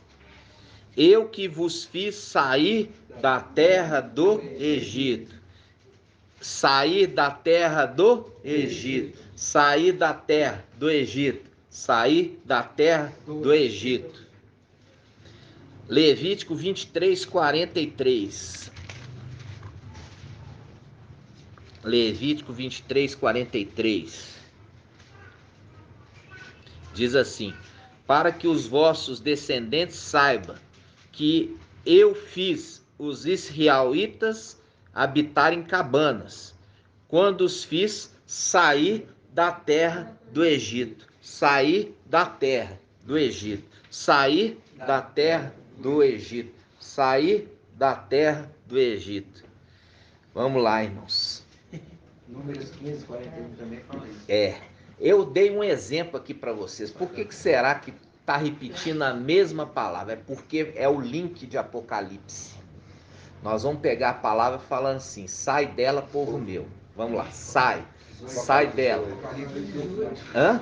Eu que vos fiz sair da terra do Egito. Sair da terra do Egito. Sair da terra do Egito. Sair da terra do Egito. Levítico 23, 43. Levítico 23, 43. Diz assim: para que os vossos descendentes saibam que eu fiz os israelitas habitarem cabanas, quando os fiz sair da terra do Egito. Sair da terra do Egito. Sair da terra do Egito. Sair da terra do Egito. Vamos lá, irmãos. Números 15, 41 também fala isso. Eu dei um exemplo aqui para vocês. Por que será que está repetindo a mesma palavra? É porque é o link de Apocalipse. Nós vamos pegar a palavra falando assim: sai dela, povo meu. Vamos lá, sai dela. Hã?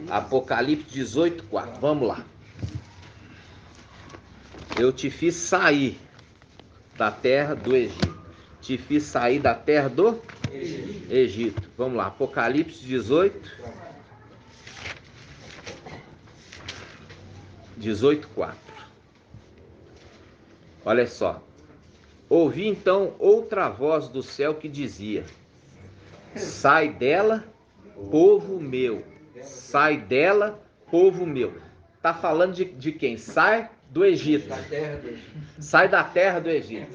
Apocalipse 18, 4. Vamos lá. Eu te fiz sair da terra do Egito. Te fiz sair da terra do Egito. Vamos lá, Apocalipse 18, 4. Olha só. Ouvi então outra voz do céu que dizia: sai dela, povo meu. Sai dela, povo meu. Tá falando de quem? Sai do Egito. Sai da terra do Egito.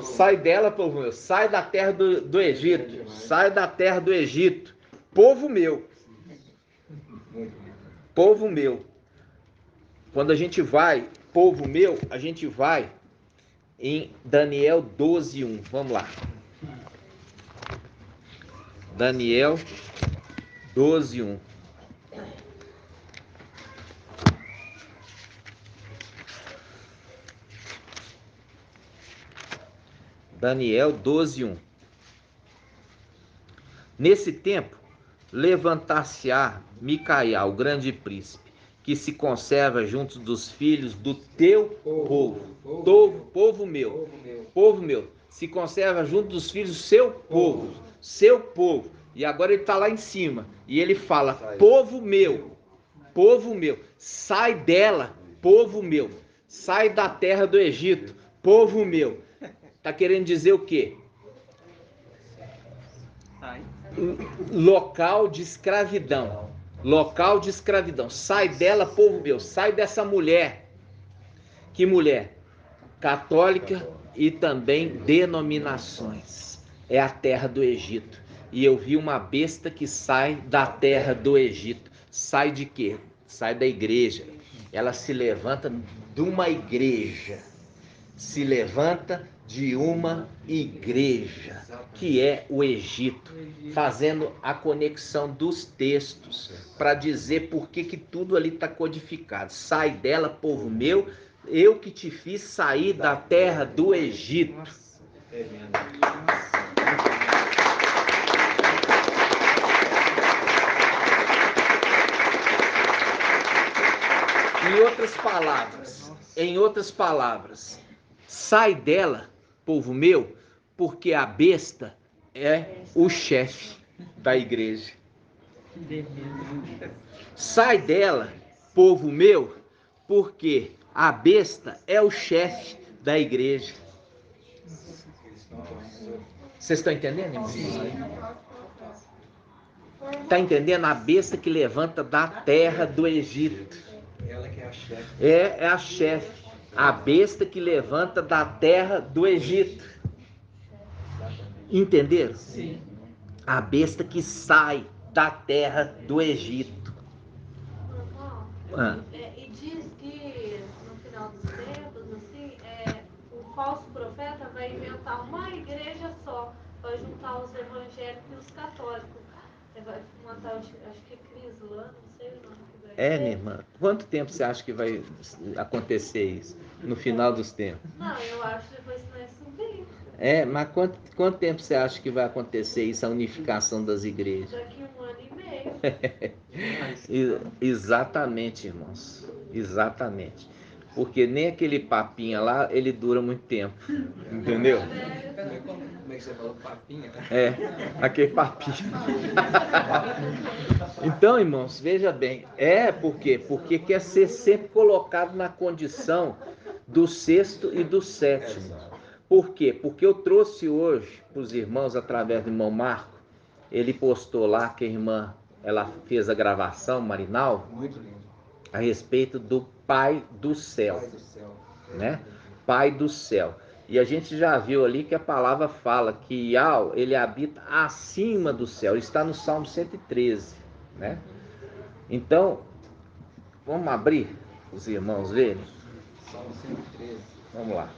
Sai dela, povo meu. Sai da terra do Egito. Sai da terra do Egito. Povo meu. Povo meu. Quando a gente vai, povo meu, a gente vai em Daniel 12, 1. Vamos lá. Daniel 12, 1. Daniel 12, 1. Nesse tempo, levantar-se-á Micael, o grande príncipe, que se conserva junto dos filhos do teu povo. Povo meu. Povo meu. Se conserva junto dos filhos do seu povo. Seu povo. E agora ele está lá em cima. E ele fala: povo meu. Povo meu. Sai dela, povo meu. Sai da terra do Egito, povo meu. Está querendo dizer o quê? Local de escravidão. Local de escravidão. Sai dela, povo meu. Sai dessa mulher. Que mulher? Católica e também denominações. É a terra do Egito. E eu vi uma besta que sai da terra do Egito. Sai de quê? Sai da igreja. Ela se levanta de uma igreja. Se levanta de uma igreja, que é o Egito, fazendo a conexão dos textos, para dizer por que tudo ali está codificado. Sai dela, povo meu, eu que te fiz sair da terra do Egito. Em outras palavras, sai dela, povo meu, porque a besta é o chefe da igreja. Sai dela, povo meu, porque a besta é o chefe da igreja. Vocês estão entendendo, irmãos? Está entendendo? A besta que levanta da terra do Egito. Ela que é a chefe. É a chefe. A besta que levanta da terra do Egito. Entenderam? Sim. A besta que sai da terra do Egito. E diz que no final dos tempos, assim, o falso profeta vai inventar uma igreja só vai juntar os evangélicos e os católicos. Vai montar, acho que é Crislã, não sei o nome que vai É, ser. minha irmã. Quanto tempo você acha que vai acontecer isso? No final dos tempos? Não, eu acho que depois que nós subimos. É, mas quanto tempo você acha que vai acontecer isso, a unificação das igrejas? Daqui 1 ano e meio. Exatamente, irmãos. Exatamente. Porque nem aquele papinha lá, ele dura muito tempo. Entendeu? Como é que você falou? Papinha? É, aquele papinho. Então, irmãos, veja bem. Por quê? Porque quer ser sempre colocado na condição do sexto e do sétimo. Por quê? Porque eu trouxe hoje para os irmãos, através do irmão Marco, ele postou lá que a irmã, ela fez a gravação, Marinal, Muito lindo. a respeito do Pai do Céu, Pai do céu. né? Pai do Céu. E a gente já viu ali que a palavra fala que Yahweh, ele habita acima do céu. Ele está no Salmo 113, né? Então, vamos abrir os irmãos verem? Salmo 113. Vamos lá.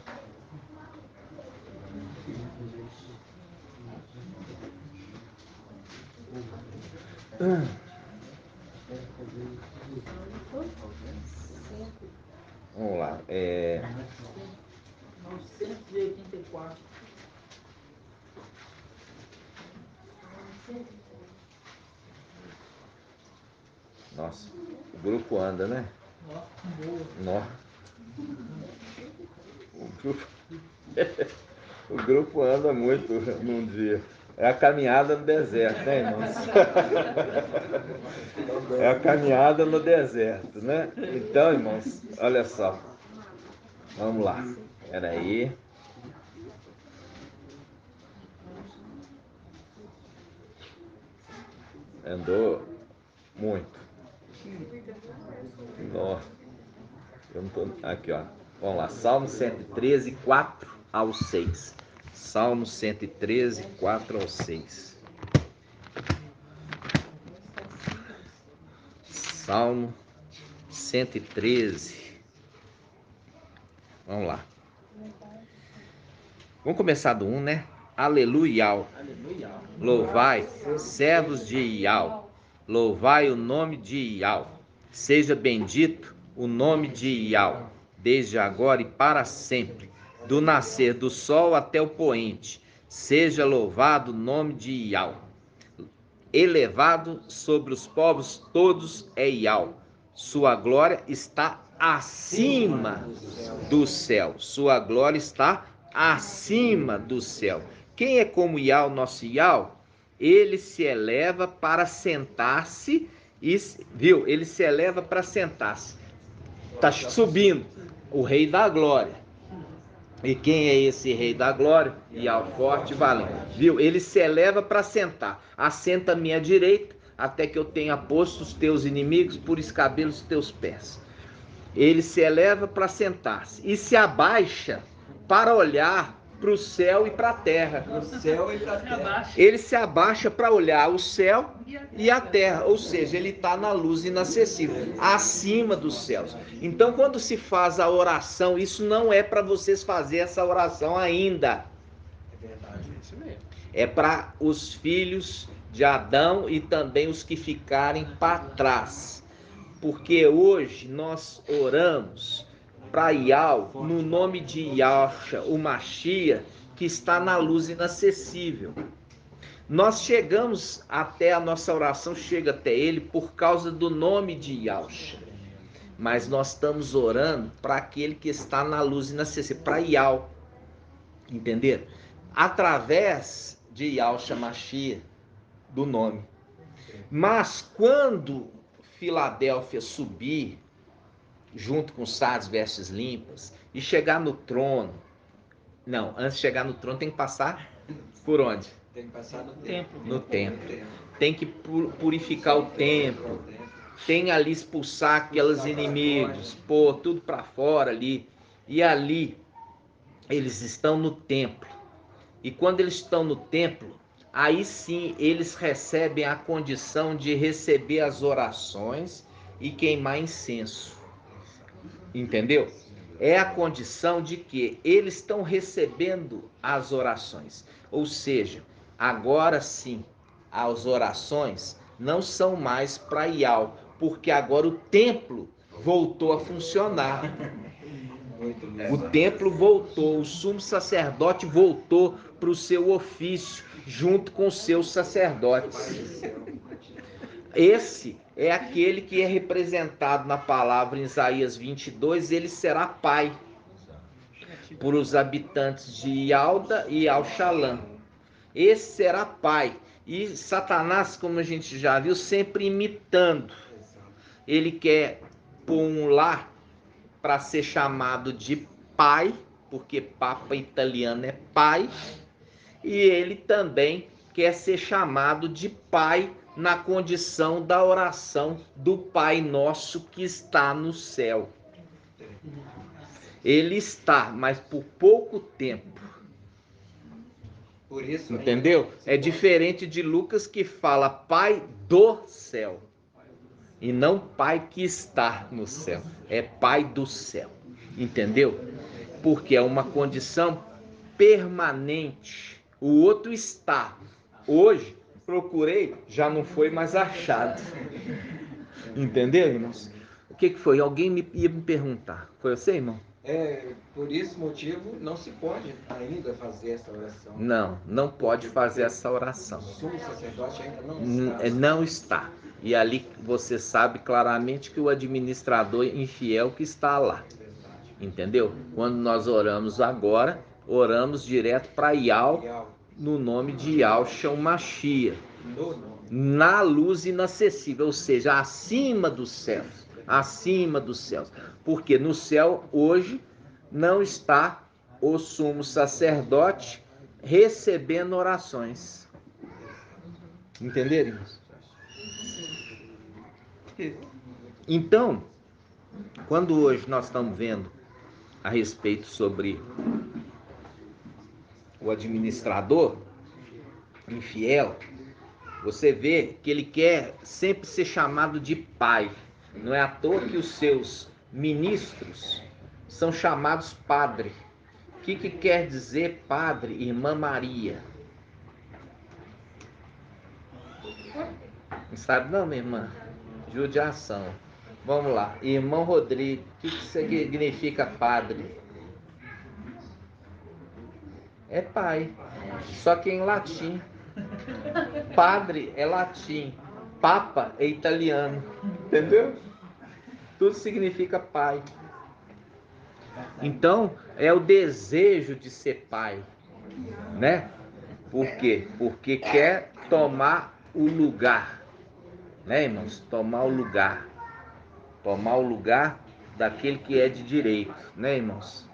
Vamos lá. 984. Nossa, o grupo anda, né? Nossa. O grupo anda muito num dia. É a caminhada no deserto, né, irmãos? É a caminhada no deserto, né? Então, irmãos, olha só. Vamos lá. Espera aí. Andou muito. Nossa. Eu não tô... Aqui, ó. Vamos lá. Salmo 113, 4 ao 6. Salmo 113, 4 ao 6. Salmo 113. Vamos lá. Vamos começar do 1, né? Aleluia. Aleluia. Louvai, servos de Iau. Louvai o nome de Iau. Seja bendito o nome de Iau, desde agora e para sempre, do nascer do sol até o poente. Seja louvado o nome de Iau. Elevado sobre os povos todos é Iau. Sua glória está acima do céu. Sua glória está acima do céu. Quem é como Iau, nosso Iau? Ele se eleva para sentar-se e, viu? Ele se eleva para sentar-se. Está subindo o Rei da Glória. E quem é esse Rei da Glória? Iau, forte e valente. Viu? Ele se eleva para sentar. Assenta à minha direita, até que eu tenha posto os teus inimigos por escabelos dos teus pés. Ele se eleva para sentar-se e se abaixa para olhar para o céu e para a terra. O céu e pra terra. Ele se abaixa para olhar o céu e a terra, ou seja, ele está na luz inacessível, acima dos céus. Então, quando se faz a oração, isso não é para vocês fazer essa oração ainda. É verdade, é isso mesmo. É para os filhos de Adão e também os que ficarem para trás. Porque hoje nós oramos para Iau, no nome de Yahshua, o Mashiach, que está na luz inacessível. Nós chegamos até, a nossa oração chega até ele por causa do nome de Yahshua. Mas nós estamos orando para aquele que está na luz inacessível, para Iau. Entenderam? Através de Yahshua Mashiach, do nome. Mas quando Filadélfia subir, junto com Sardes, vestes limpas, e chegar no trono. Não, antes de chegar no trono tem que passar por onde? Tem que passar no templo. No templo. Tem que purificar o templo. Tem ali expulsar aqueles inimigos, pôr tudo para fora ali. E ali eles estão no templo. E quando eles estão no templo, aí sim eles recebem a condição de receber as orações e queimar incenso. Entendeu? É a condição de que eles estão recebendo as orações. Ou seja, agora sim, as orações não são mais para Iau, porque agora o templo voltou a funcionar. O templo voltou, o sumo sacerdote voltou para o seu ofício, junto com os seus sacerdotes. Esse é aquele que é representado na palavra em Isaías 22, ele será pai por os habitantes de Ialda e Alxalã. Esse será pai. E Satanás, como a gente já viu, sempre imitando. Ele quer pôr um lá para ser chamado de pai, porque papa italiano é pai, e ele também quer ser chamado de pai na condição da oração do Pai Nosso que está no céu. Ele está, mas por pouco tempo. Por isso, entendeu? É diferente de Lucas que fala Pai do céu. E não Pai que está no céu. É Pai do céu. Entendeu? Porque é uma condição permanente. O outro está. Hoje, procurei, já não foi mais achado. Entendeu, irmãos? O que foi? Alguém ia me perguntar. Foi você, irmão? Por esse motivo, não se pode ainda fazer essa oração. Não pode fazer essa oração. O sumo sacerdote ainda não está. Não está. E ali você sabe claramente que o administrador infiel que está lá. Entendeu? Quando nós oramos agora, oramos direto para Iau, no nome de Yahshua Mashiach, na luz inacessível, ou seja, acima dos céus. Acima dos céus. Porque no céu hoje não está o sumo sacerdote recebendo orações. Entenderam, irmãos? Então, quando hoje nós estamos vendo a respeito sobre o administrador infiel, você vê que ele quer sempre ser chamado de pai. Não é à toa que os seus ministros são chamados padre. O que quer dizer padre, irmã Maria? Não sabe não, minha irmã? Judiação. Vamos lá. Irmão Rodrigo, o que significa padre? É pai. Só que em latim. Padre é latim. Papa é italiano. Entendeu? Tudo significa pai. Então, é o desejo de ser pai. Né? Por quê? Porque quer tomar o lugar. Né, irmãos? Tomar o lugar. Tomar o lugar daquele que é de direito. Né, irmãos?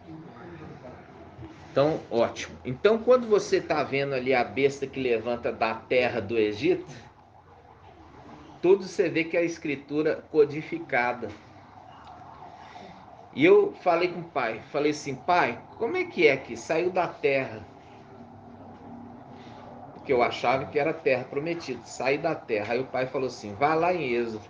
Então, ótimo. Então, quando você está vendo ali a besta que levanta da terra do Egito, tudo você vê que é a escritura codificada. E eu falei com o pai, falei assim, pai, como é que saiu da terra? Porque eu achava que era terra prometida, sair da terra. Aí o pai falou assim, vai lá em Êxodo.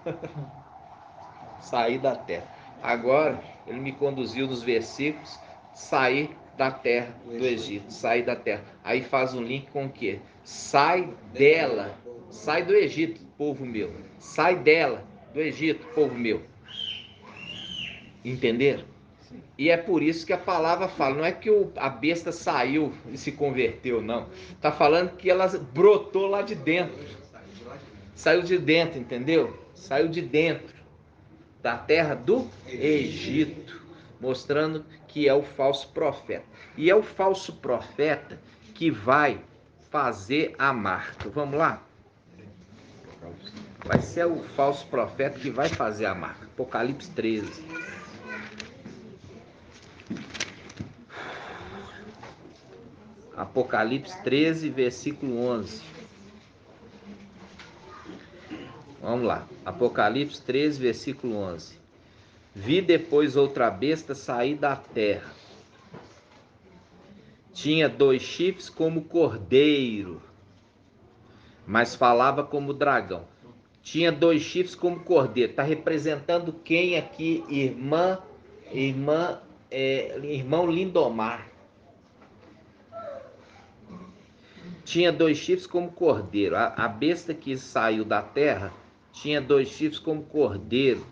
Sair da terra. Agora, ele me conduziu nos versículos, sair da terra do Egito, sair da terra. Aí faz um link com o quê? Sai dela, sai do Egito, povo meu. Sai dela, do Egito, povo meu. Entenderam? E é por isso que a palavra fala, não é que a besta saiu e se converteu, não. Está falando que ela brotou lá de dentro. Saiu de dentro, entendeu? Saiu de dentro da terra do Egito, mostrando que é o falso profeta. E é o falso profeta que vai fazer a marca. Vamos lá? Vai ser o falso profeta que vai fazer a marca. Apocalipse 13. Apocalipse 13, versículo 11. Vamos lá. Apocalipse 13, versículo 11. Vi depois outra besta sair da terra. Tinha 2 chifres como cordeiro, mas falava como dragão. Tinha 2 chifres como cordeiro. Está representando quem aqui? Irmão Lindomar. tinha 2 chifres como cordeiro. A besta que saiu da terra tinha 2 chifres como cordeiro,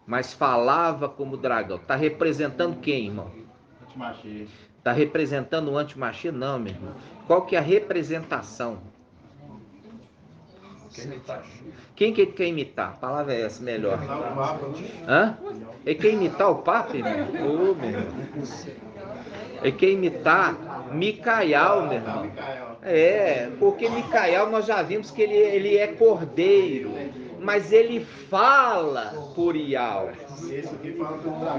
mas falava como dragão. Está representando quem, irmão? Antimachia. Está representando o antimachia? Não, meu irmão. Qual que é a representação? Quem que ele quer imitar? A palavra é essa, melhor. Hã? Ele quer imitar o Papa, irmão? Ô, meu irmão. Ele quer imitar Micael, meu irmão. É, porque Micael nós já vimos que ele é cordeiro, mas ele fala por Ial.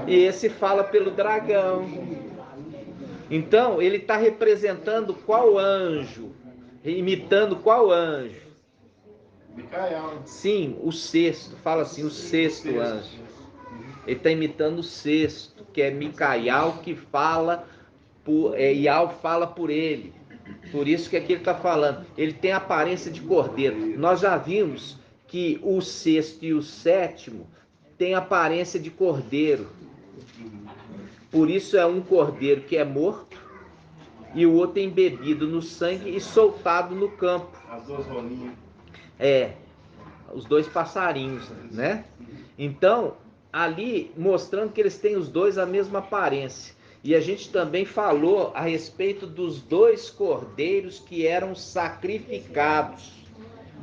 E esse fala pelo dragão. Então, ele está representando qual anjo? Imitando qual anjo? Micael. Sim, o sexto. Fala assim, o sexto anjo. Ele está imitando o sexto, que é Micael, que fala por... Ial fala por ele. Por isso que aqui ele está falando. Ele tem a aparência de cordeiro. Nós já vimos que o sexto e o sétimo têm aparência de cordeiro. Por isso é um cordeiro que é morto e o outro embebido no sangue e soltado no campo. As duas rolinhas. É, os 2 passarinhos, né? Então, ali mostrando que eles têm os 2 a mesma aparência. E a gente também falou a respeito dos 2 cordeiros que eram sacrificados.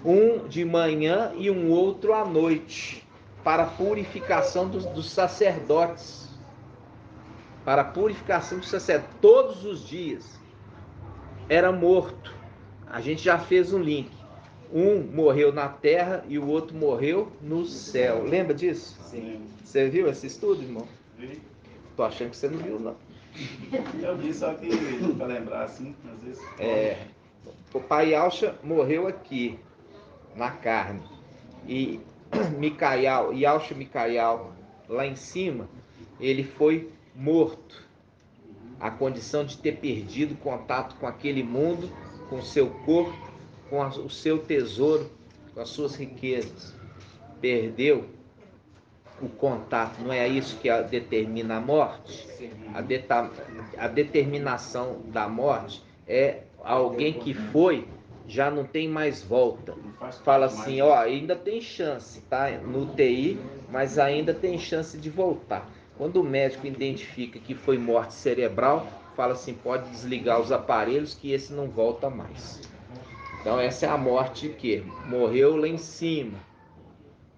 Um de manhã e um outro à noite, para a purificação dos sacerdotes. Para a purificação dos sacerdotes, todos os dias. Era morto. A gente já fez um link. Um morreu na terra e o outro morreu no céu. Lembra disso? Sim. Você viu esse estudo, irmão? Vi. Tô achando que você não viu, não. Eu vi, só que para lembrar assim, às vezes. O pai Yalcha morreu aqui, na carne. E Micael, Yalcha Micael, lá em cima, ele foi morto. A condição de ter perdido contato com aquele mundo, com o seu corpo, com o seu tesouro, com as suas riquezas. Perdeu o contato. Não é isso que determina a morte? A determinação da morte é alguém que foi, já não tem mais volta. Fala assim, ó, ainda tem chance, tá? No UTI, mas ainda tem chance de voltar. Quando o médico identifica que foi morte cerebral, fala assim, pode desligar os aparelhos que esse não volta mais. Então essa é a morte que morreu lá em cima.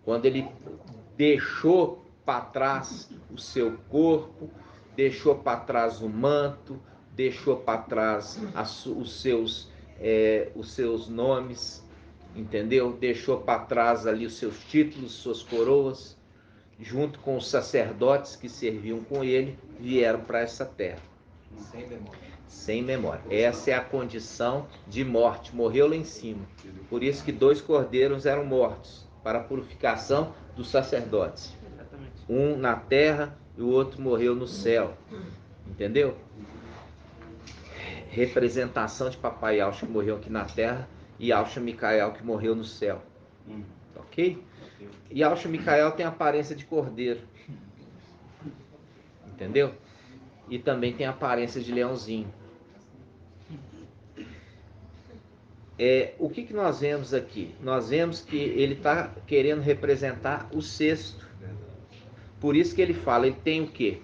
Quando ele deixou para trás o seu corpo, deixou para trás o manto, deixou para trás os seus nomes, entendeu? Deixou para trás ali os seus títulos, suas coroas, junto com os sacerdotes que serviam com ele, vieram para essa terra. Sem memória. Sem memória. Essa é a condição de morte. Morreu lá em cima. Por isso que 2 cordeiros eram mortos, para a purificação dos sacerdotes. Um na terra e o outro morreu no céu. Entendeu? Representação de Papai Yalcha que morreu aqui na terra e Yalcha Micael que morreu no céu. Ok? Yalcha Micael tem a aparência de cordeiro. Entendeu? E também tem a aparência de leãozinho. O que nós vemos aqui? Nós vemos que ele está querendo representar o sexto. Por isso que ele fala, ele tem o quê?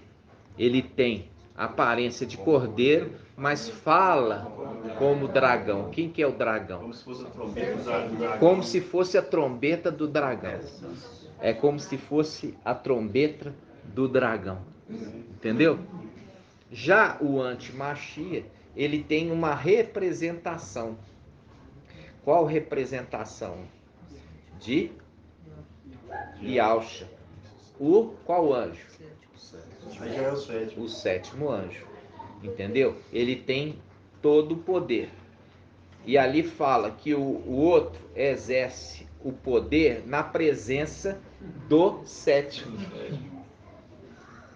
Ele tem a aparência de cordeiro, mas fala como dragão. Quem que é o dragão? Como se fosse a trombeta do dragão. Como se fosse a trombeta do dragão. É como se fosse a trombeta do dragão. Entendeu? Já o antimachia, ele tem uma representação. Qual representação? De Yalcha. Qual anjo? Aí já é o 7. O 7º anjo. Entendeu? Ele tem todo o poder. E ali fala que o outro exerce o poder na presença do 7º.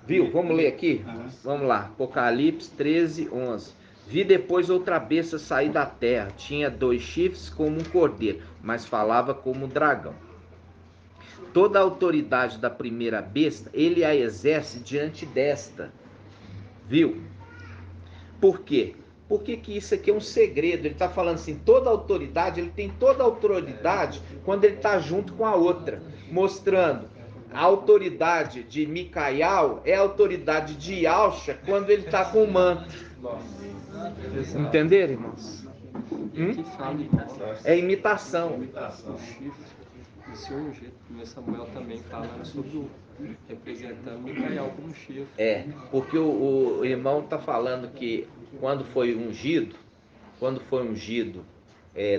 Viu? Vamos ler aqui? Vamos lá. Apocalipse 13, 11. Vi depois outra besta sair da terra. Tinha 2 chifres como um cordeiro, mas falava como um dragão. Toda a autoridade da primeira besta, ele a exerce diante desta. Viu? Por quê? Por que que isso aqui é um segredo? Ele está falando assim, toda autoridade, ele tem toda a autoridade quando ele está junto com a outra, mostrando a autoridade de Micael é a autoridade de Yalcha quando ele está com o manto. Entenderam, irmãos? Que fala, irmão, É imitação. o chifre, o seu ungido, 1 Samuel também falando sobre o representando Micael como chifre. É, porque o irmão está falando que quando foi ungido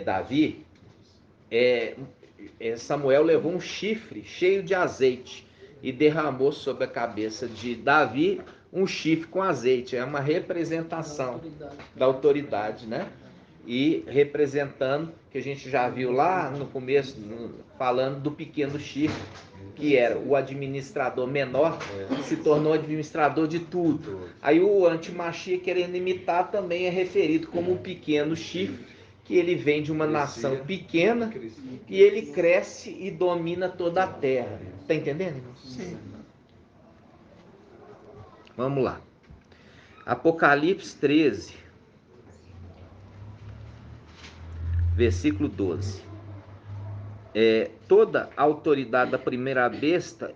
Davi, Samuel levou um chifre cheio de azeite e derramou sobre a cabeça de Davi um chifre com azeite. É uma representação da autoridade, né? E representando, que a gente já viu lá no começo, falando do pequeno chifre, que era o administrador menor, se tornou administrador de tudo. Aí o antimachia, querendo imitar, também é referido como um pequeno chifre, que ele vem de uma nação pequena e ele cresce e domina toda a terra. Está entendendo, irmão? Sim. Vamos lá. Apocalipse 13, versículo 12. Toda a autoridade da primeira besta,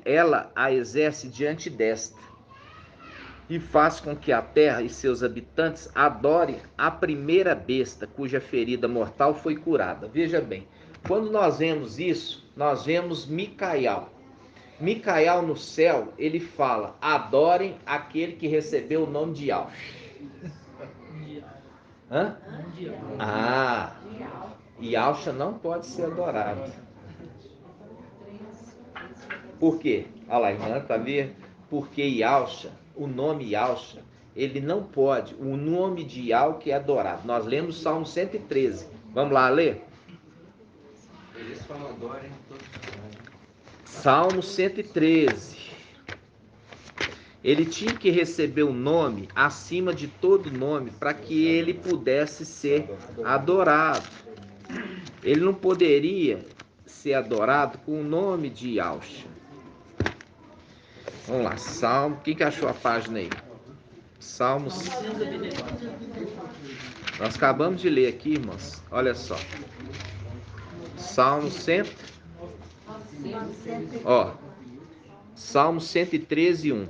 ela a exerce diante desta, e faz com que a terra e seus habitantes adorem a primeira besta, cuja ferida mortal foi curada. Veja bem, quando nós vemos isso, nós vemos Micael. Micael no céu, ele fala, adorem aquele que recebeu o nome de Yalcha. Hã? Yalcha não pode ser adorado. Por quê? Olha lá, irmã, tá vendo? Porque Yalcha, o nome Yalcha, ele não pode, o nome de Yahweh que é adorado. Nós lemos Salmo 113. Vamos lá ler? Eles falam adorem todos. Salmo 113. Ele tinha que receber o nome acima de todo nome para que ele pudesse ser adorado. Ele não poderia ser adorado com o nome de Yalcha. Vamos lá, Salmo. Quem que achou a página aí? Salmos. Nós acabamos de ler aqui, irmãos. Olha só. Salmo 100. Salmo 113, 1.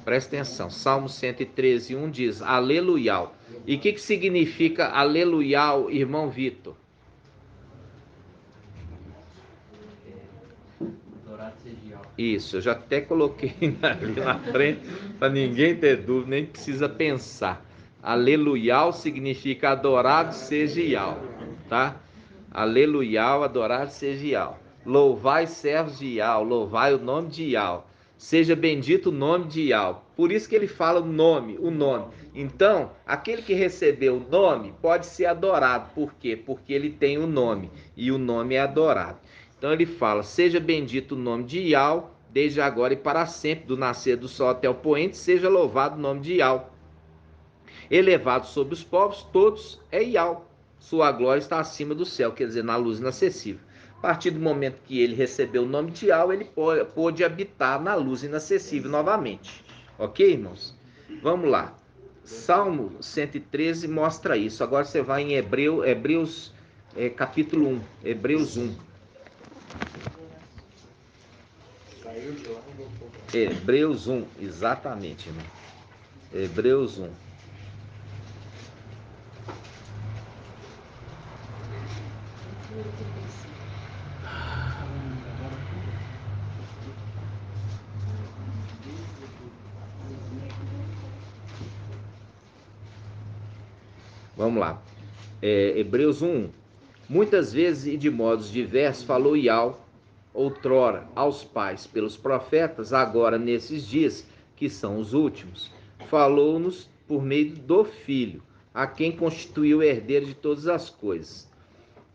Presta atenção. Salmo 113, 1 diz: Aleluia. E o que significa aleluia, irmão Vitor? Isso, eu já até coloquei ali na frente para ninguém ter dúvida, nem precisa pensar. Aleluia significa adorado seja Yahweh, tá? Aleluia, adorado seja Yahweh. Louvai servos de Yahweh, louvai o nome de Yahweh. Seja bendito o nome de Yahweh. Por isso que ele fala o nome. Então, aquele que recebeu o nome pode ser adorado. Por quê? Porque ele tem o nome e o nome é adorado. Então ele fala, seja bendito o nome de Yahweh, desde agora e para sempre, do nascer do sol até o poente, seja louvado o nome de Yahweh. Elevado sobre os povos, todos é Yahweh. Sua glória está acima do céu, quer dizer, na luz inacessível. A partir do momento que ele recebeu o nome de Yahweh, ele pôde habitar na luz inacessível novamente. Ok, irmãos? Vamos lá. Salmo 113 mostra isso. Agora você vai em Hebreus capítulo 1. Hebreus 1. Hebreus 1, exatamente, irmão. Hebreus 1. Vamos lá. Hebreus 1. Muitas vezes e de modos diversos falou Yahweh outrora aos pais pelos profetas, agora nesses dias, que são os últimos, falou-nos por meio do Filho, a quem constituiu herdeiro de todas as coisas,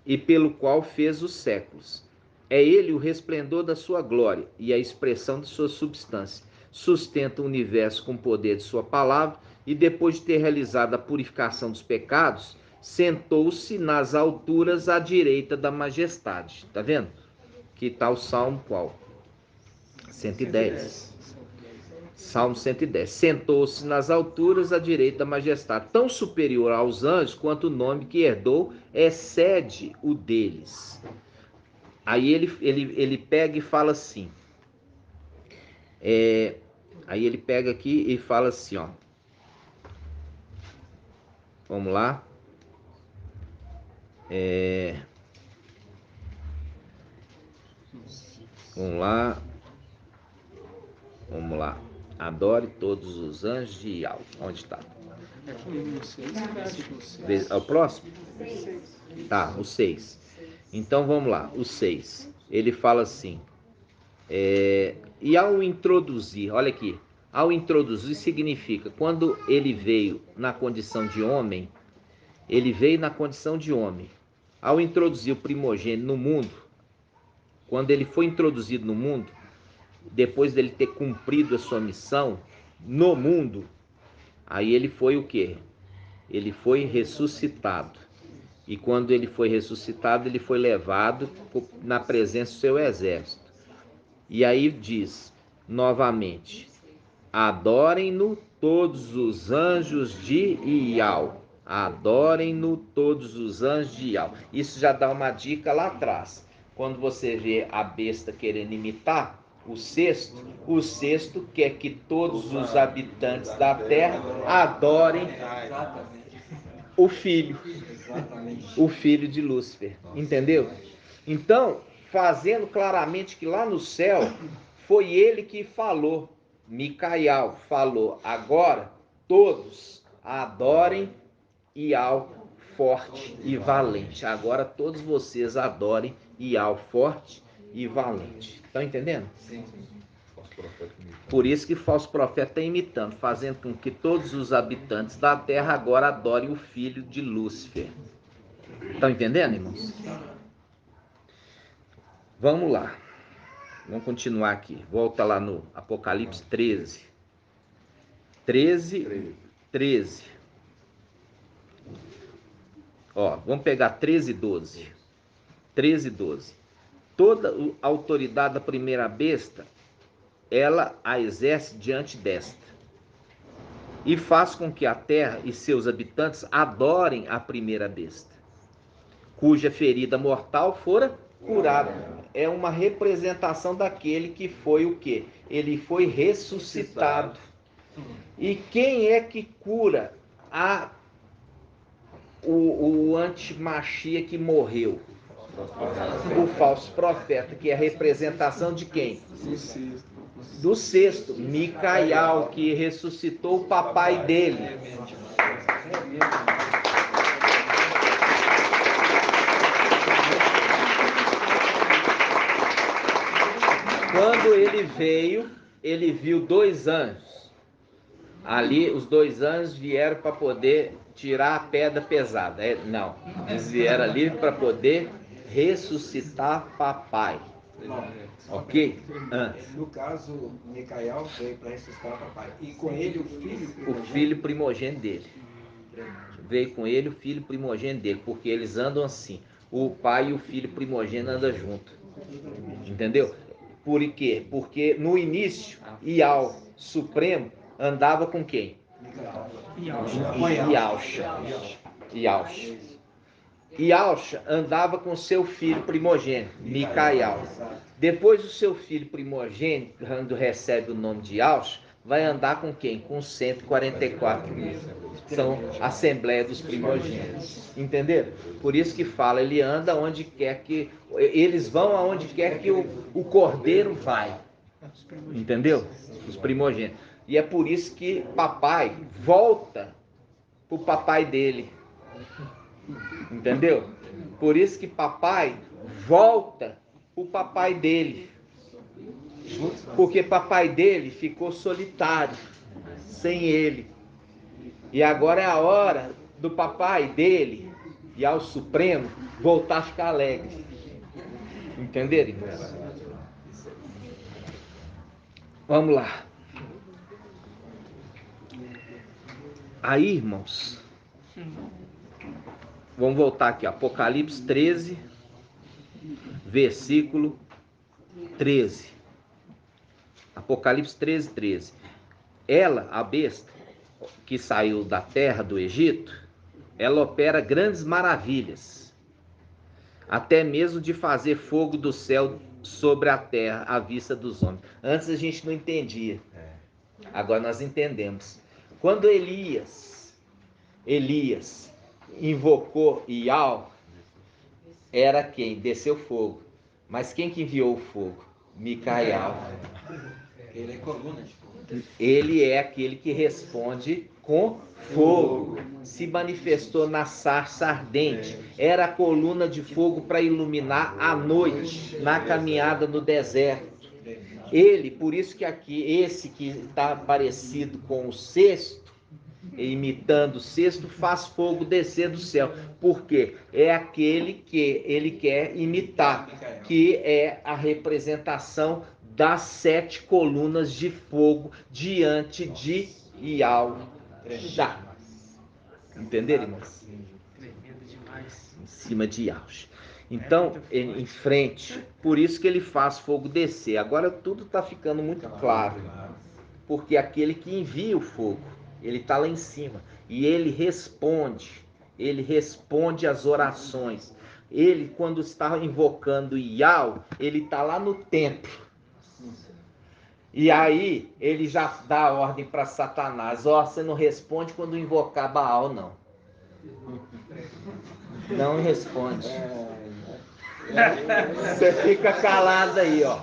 e pelo qual fez os séculos. É ele o resplendor da sua glória e a expressão de sua substância. Sustenta o universo com o poder de sua palavra, e depois de ter realizado a purificação dos pecados, sentou-se nas alturas à direita da majestade. Tá vendo? Que está o Salmo qual? 110. Salmo 110. Sentou-se nas alturas à direita da majestade, tão superior aos anjos quanto o nome que herdou excede o deles. Aí ele pega e fala assim. Aí ele pega aqui e fala assim, ó. Vamos lá. Vamos lá. Adore todos os anjos de Iau. Onde está? Aqui no 6, versículo 6. É o próximo? Tá, o 6. Então vamos lá, o 6. Ele fala assim. E ao introduzir, olha aqui. Ao introduzir significa, quando ele veio na condição de homem, ele veio na condição de homem. Ao introduzir o primogênito no mundo, quando ele foi introduzido no mundo, depois dele ter cumprido a sua missão no mundo, aí ele foi o quê? Ele foi ressuscitado. E quando ele foi ressuscitado, ele foi levado na presença do seu exército. E aí diz, novamente, adorem-no todos os anjos de Iau. Adorem-no todos os anjos de Iau. Isso já dá uma dica lá atrás. Quando você vê a besta querendo imitar o sexto quer que todos os habitantes da terra adorem o filho de Lúcifer, entendeu? Então, fazendo claramente que lá no céu foi ele que falou, Micael falou, agora todos adorem Iau forte e valente. Agora todos vocês adorem Iau forte e valente. Estão entendendo? Sim. Por isso que o falso profeta está imitando, fazendo com que todos os habitantes da terra agora adorem o filho de Lúcifer. Estão entendendo, irmãos? Vamos lá. Vamos continuar aqui. Volta lá no Apocalipse 13. 13. Ó, vamos pegar 13, 12. 13, 12. Toda a autoridade da primeira besta, ela a exerce diante desta. E faz com que a terra e seus habitantes adorem a primeira besta, cuja ferida mortal fora curada. É uma representação daquele que foi o quê? Ele foi ressuscitado. E quem é que cura o antimachia que morreu? O falso profeta, que é a representação de quem? Do sexto, Micael, que ressuscitou o papai dele. Quando ele veio, ele viu 2 anjos. Ali, os 2 anjos vieram para poder tirar a pedra pesada. Não, eles vieram ali para poder ressuscitar papai. Ok? No caso, Micael veio para ressuscitar papai. E com ele o filho primogênito dele. Veio com ele o filho primogênito dele, porque eles andam assim. O pai e o filho primogênito andam juntos. Entendeu? Por quê? Porque no início, Iau Supremo andava com quem? Iauxa andava com seu filho primogênito, Micael. Depois o seu filho primogênito, quando recebe o nome de Iauxa, vai andar com quem? Com 144 mil. São a Assembleia dos Primogênitos. Entenderam? Por isso que fala, ele anda onde quer que... Eles vão aonde quer que o cordeiro vai. Entendeu? Os primogênitos. E é por isso que papai volta pro papai dele. Entendeu? Por isso que papai volta pro papai dele. Porque papai dele ficou solitário, sem ele. E agora é a hora do papai dele, e ao Supremo, voltar a ficar alegre. Entenderam, irmãos? Vamos lá. Aí, irmãos, vamos voltar aqui, Apocalipse 13, versículo 13. Apocalipse 13, 13. ela, a besta, que saiu da terra do Egito, ela opera grandes maravilhas, até mesmo de fazer fogo do céu sobre a terra à vista dos homens. Antes a gente não entendia, agora nós entendemos. Quando Elias invocou Iau, era quem? Desceu fogo. Mas quem que enviou o fogo? Micael. Ele é coluna de fogo. Ele é aquele que responde com fogo. Se manifestou na sarça ardente. Era a coluna de fogo para iluminar a noite, na caminhada no deserto. Ele, por isso que aqui, esse que está parecido com o cesto, imitando o cesto, faz fogo descer do céu. Por quê? É aquele que ele quer imitar, que é a representação das 7 colunas de fogo diante de Iau-Já. Entenderam, irmãos? Tremendo demais. Em cima de Iau-Já. Então, em frente, por isso que ele faz fogo descer. Agora tudo está ficando muito claro, porque aquele que envia o fogo, ele está lá em cima e ele responde às orações. Ele, quando está invocando Iau, ele está lá no templo. E aí ele já dá a ordem para Satanás: ó, você não responde quando invocar Baal, não. Não responde. Você fica calado aí, ó.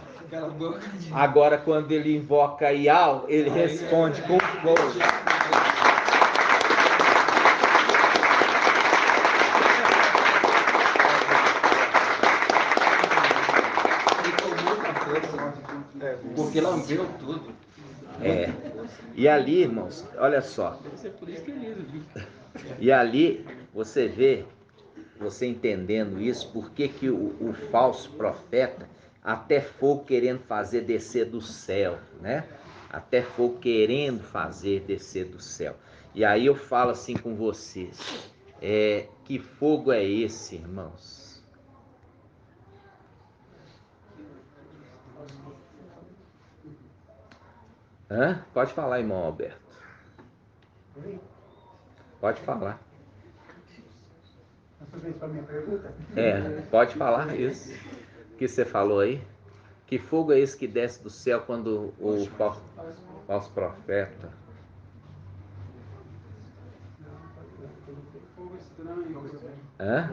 Agora, quando ele invoca Iau, ele responde com fogo. Porque lambeu tudo. E ali, irmãos, olha só. Deve ser por isso que ele viu. E ali você vê, você entendendo isso, por que o falso profeta, até fogo querendo fazer descer do céu, né? Até fogo querendo fazer descer do céu. E aí eu falo assim com vocês, que fogo é esse, irmãos? Hã? Pode falar, irmão Alberto. Pode falar. Pode falar isso. O que você falou aí? Que fogo é esse que desce do céu quando o falso profeta? Hã?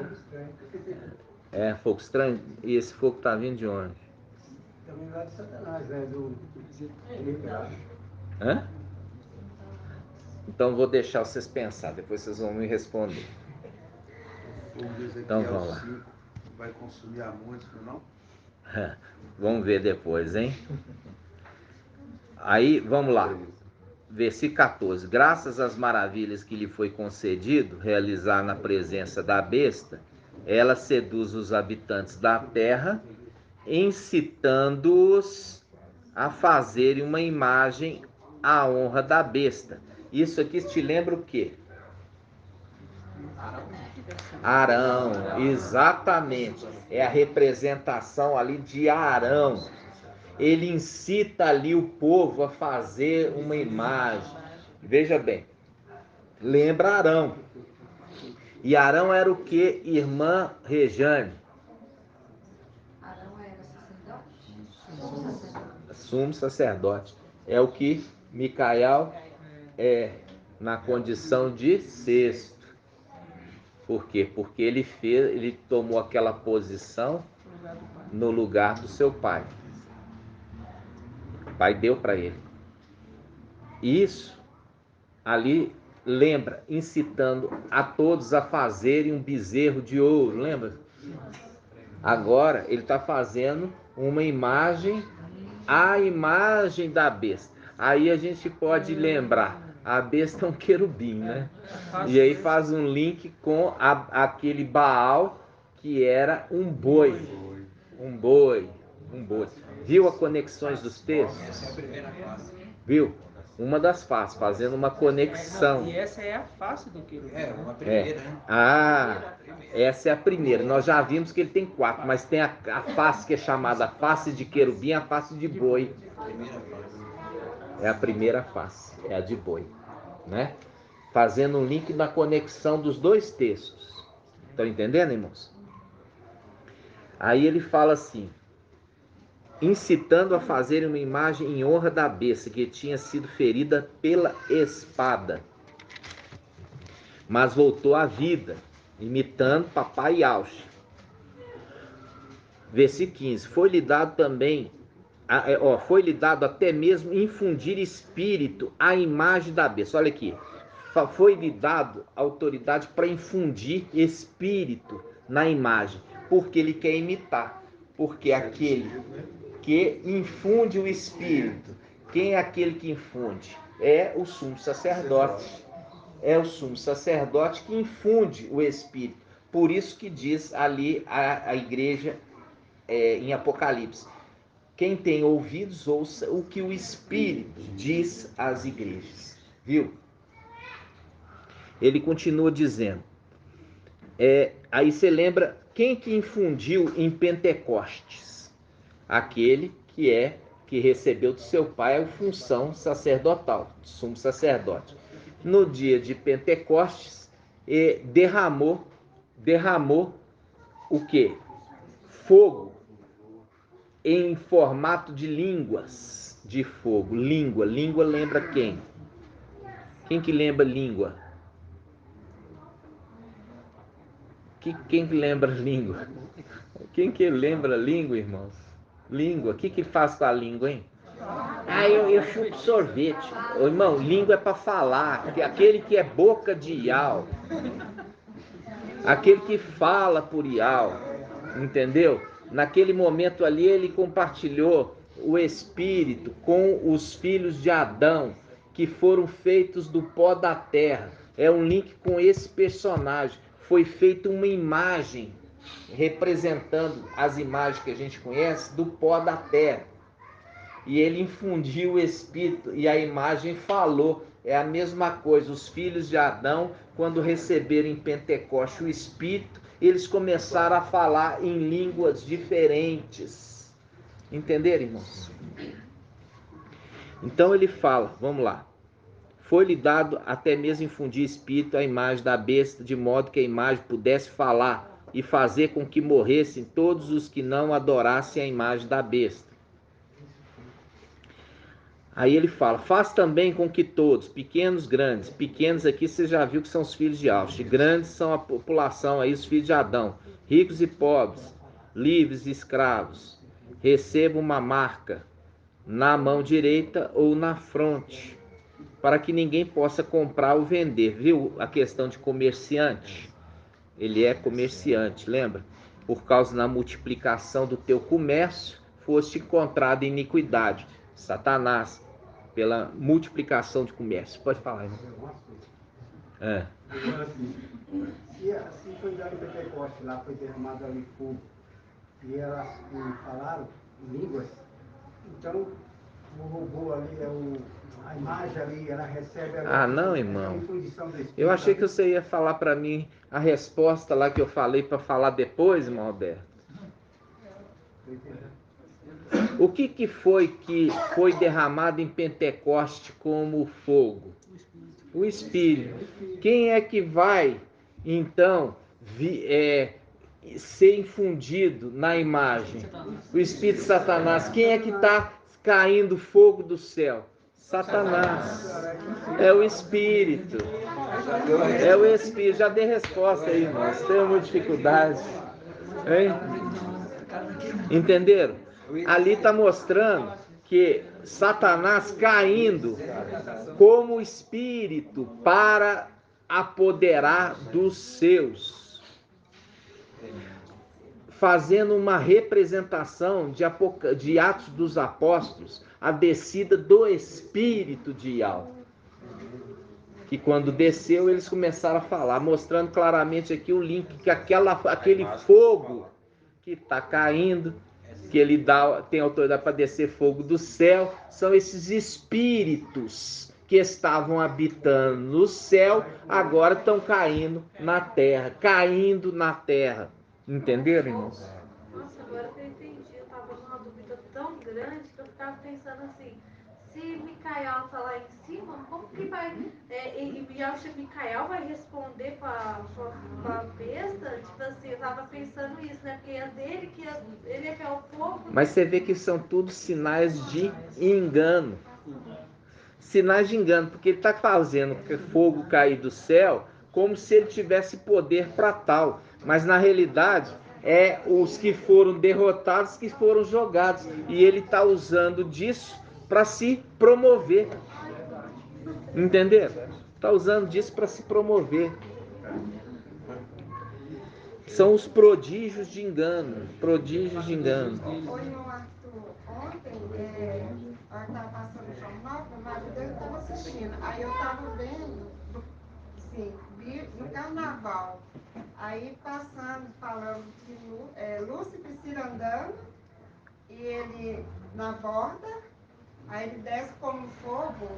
Fogo estranho. E esse fogo está vindo de onde? Também lá de Satanás, né? Hã? Então vou deixar vocês pensar, depois vocês vão me responder. Então vamos lá. Vai consumir a muitos, não? Vamos ver depois, hein? Aí, vamos lá. Versículo 14. Graças às maravilhas que lhe foi concedido realizar na presença da besta, ela seduz os habitantes da terra, incitando-os a fazerem uma imagem à honra da besta. Isso aqui te lembra o quê? Arão, exatamente. É a representação ali de Arão. Ele incita ali o povo a fazer uma imagem. Veja bem, lembra Arão. E Arão era o que, irmã Rejane? Arão era sacerdote? Sumo sacerdote. É o que Micael é na condição de sexto. Por quê? Porque ele tomou aquela posição no lugar do seu pai. O pai deu para ele. Isso ali lembra, incitando a todos a fazerem um bezerro de ouro, lembra? Agora ele está fazendo uma imagem, a imagem da besta. Aí a gente pode lembrar, a besta é um querubim, né? E aí faz um link com aquele Baal que era um boi. Um boi. Viu as conexões dos textos? Essa é a primeira face. Viu? Uma das faces, fazendo uma conexão. E essa é a face do querubim. Uma primeira, né? Essa é a primeira. Nós já vimos que ele tem 4, mas tem a face que é chamada face de querubim e a face de boi. Primeira face. É a primeira face, é a de boi, né? Fazendo um link na conexão dos dois textos. Estão entendendo, irmãos? Aí ele fala assim, incitando a fazerem uma imagem em honra da besta que tinha sido ferida pela espada, mas voltou à vida, imitando papai Yaush. Versículo 15. Foi-lhe dado também, foi-lhe dado até mesmo infundir espírito à imagem da besta. Olha aqui. Foi-lhe dado autoridade para infundir espírito na imagem, porque ele quer imitar. Porque aquele que infunde o espírito, quem é aquele que infunde? É o sumo sacerdote. É o sumo sacerdote que infunde o espírito. Por isso que diz ali a igreja em Apocalipse: quem tem ouvidos, ouça o que o Espírito diz às igrejas. Viu? Ele continua dizendo. Aí você lembra quem que infundiu em Pentecostes? Aquele que recebeu do seu pai a função sacerdotal, sumo sacerdote. No dia de Pentecostes, derramou o quê? Fogo em formato de línguas de fogo. Língua lembra quem? Quem que lembra língua? Quem que lembra língua? Quem que lembra língua, irmãos? Língua, o que faz com a língua, hein? Eu chupo sorvete. Ô, irmão, língua é para falar. Aquele que é boca de Iau. Aquele que fala por Iau. Entendeu? Naquele momento ali ele compartilhou o Espírito com os filhos de Adão, que foram feitos do pó da terra. É um link com esse personagem. Foi feita uma imagem representando as imagens que a gente conhece do pó da terra. E ele infundiu o Espírito e a imagem falou. É a mesma coisa. Os filhos de Adão, quando receberam em Pentecostes o Espírito, eles começaram a falar em línguas diferentes. Entenderam, irmãos? Então ele fala, vamos lá. Foi-lhe dado até mesmo infundir espírito à imagem da besta, de modo que a imagem pudesse falar e fazer com que morressem todos os que não adorassem a imagem da besta. Aí ele fala, faz também com que todos, pequenos, grandes, pequenos aqui você já viu que são os filhos de Aush, grandes são a população aí, os filhos de Adão, ricos e pobres, livres e escravos, recebam uma marca na mão direita ou na fronte, para que ninguém possa comprar ou vender. Viu a questão de comerciante? Ele é comerciante, lembra? Por causa da multiplicação do teu comércio, foste encontrado em iniquidade. Satanás, pela multiplicação de comércio. Pode falar, irmão. Se foi dado em Pentecostes lá, foi derramado ali fogo, e elas falaram em línguas, então o robô ali, a imagem ali, ela recebe não, irmão. infundição do Espírito. Eu achei que você ia falar para mim a resposta lá que eu falei para falar depois, irmão Alberto. O que foi derramado em Pentecoste como fogo? O Espírito. Quem é que vai, então, ser infundido na imagem? O Espírito de Satanás. Quem é que está caindo fogo do céu? Satanás. É o Espírito. É o Espírito. Já dei resposta aí, irmãos. Tenho muita dificuldade. Hein? Entenderam? Ali está mostrando que Satanás caindo como espírito para apoderar dos seus, fazendo uma representação de Atos dos Apóstolos, a descida do espírito de Iau, que quando desceu eles começaram a falar, mostrando claramente aqui o link, que aquele fogo que está caindo, que ele tem autoridade para descer fogo do céu, são esses espíritos que estavam habitando no céu, agora estão caindo na terra. Entenderam, irmãos? Nossa, agora que eu entendi, eu estava numa dúvida tão grande que eu ficava pensando assim, se Micael está lá em cima, como que vai. E acho que Micael vai responder com a besta? Tipo assim, eu tava pensando isso, né? Porque é dele ele é que é o fogo. Mas você vê que são tudo sinais de engano. Sinais de engano, porque ele está fazendo fogo cair do céu como se ele tivesse poder para tal. Mas na realidade é os que foram derrotados que foram jogados. E ele está usando disso para se promover. Entendeu? Está usando disso para se promover. São os prodígios de engano. Prodígios de engano. Oi, meu Arthur. Ontem, eu estava passando o jornal, o marido dele estava assistindo. Aí eu estava vendo, sim, vi no carnaval. Aí passando, falando que Lúcifer se andando, e ele na borda, aí ele desce como fogo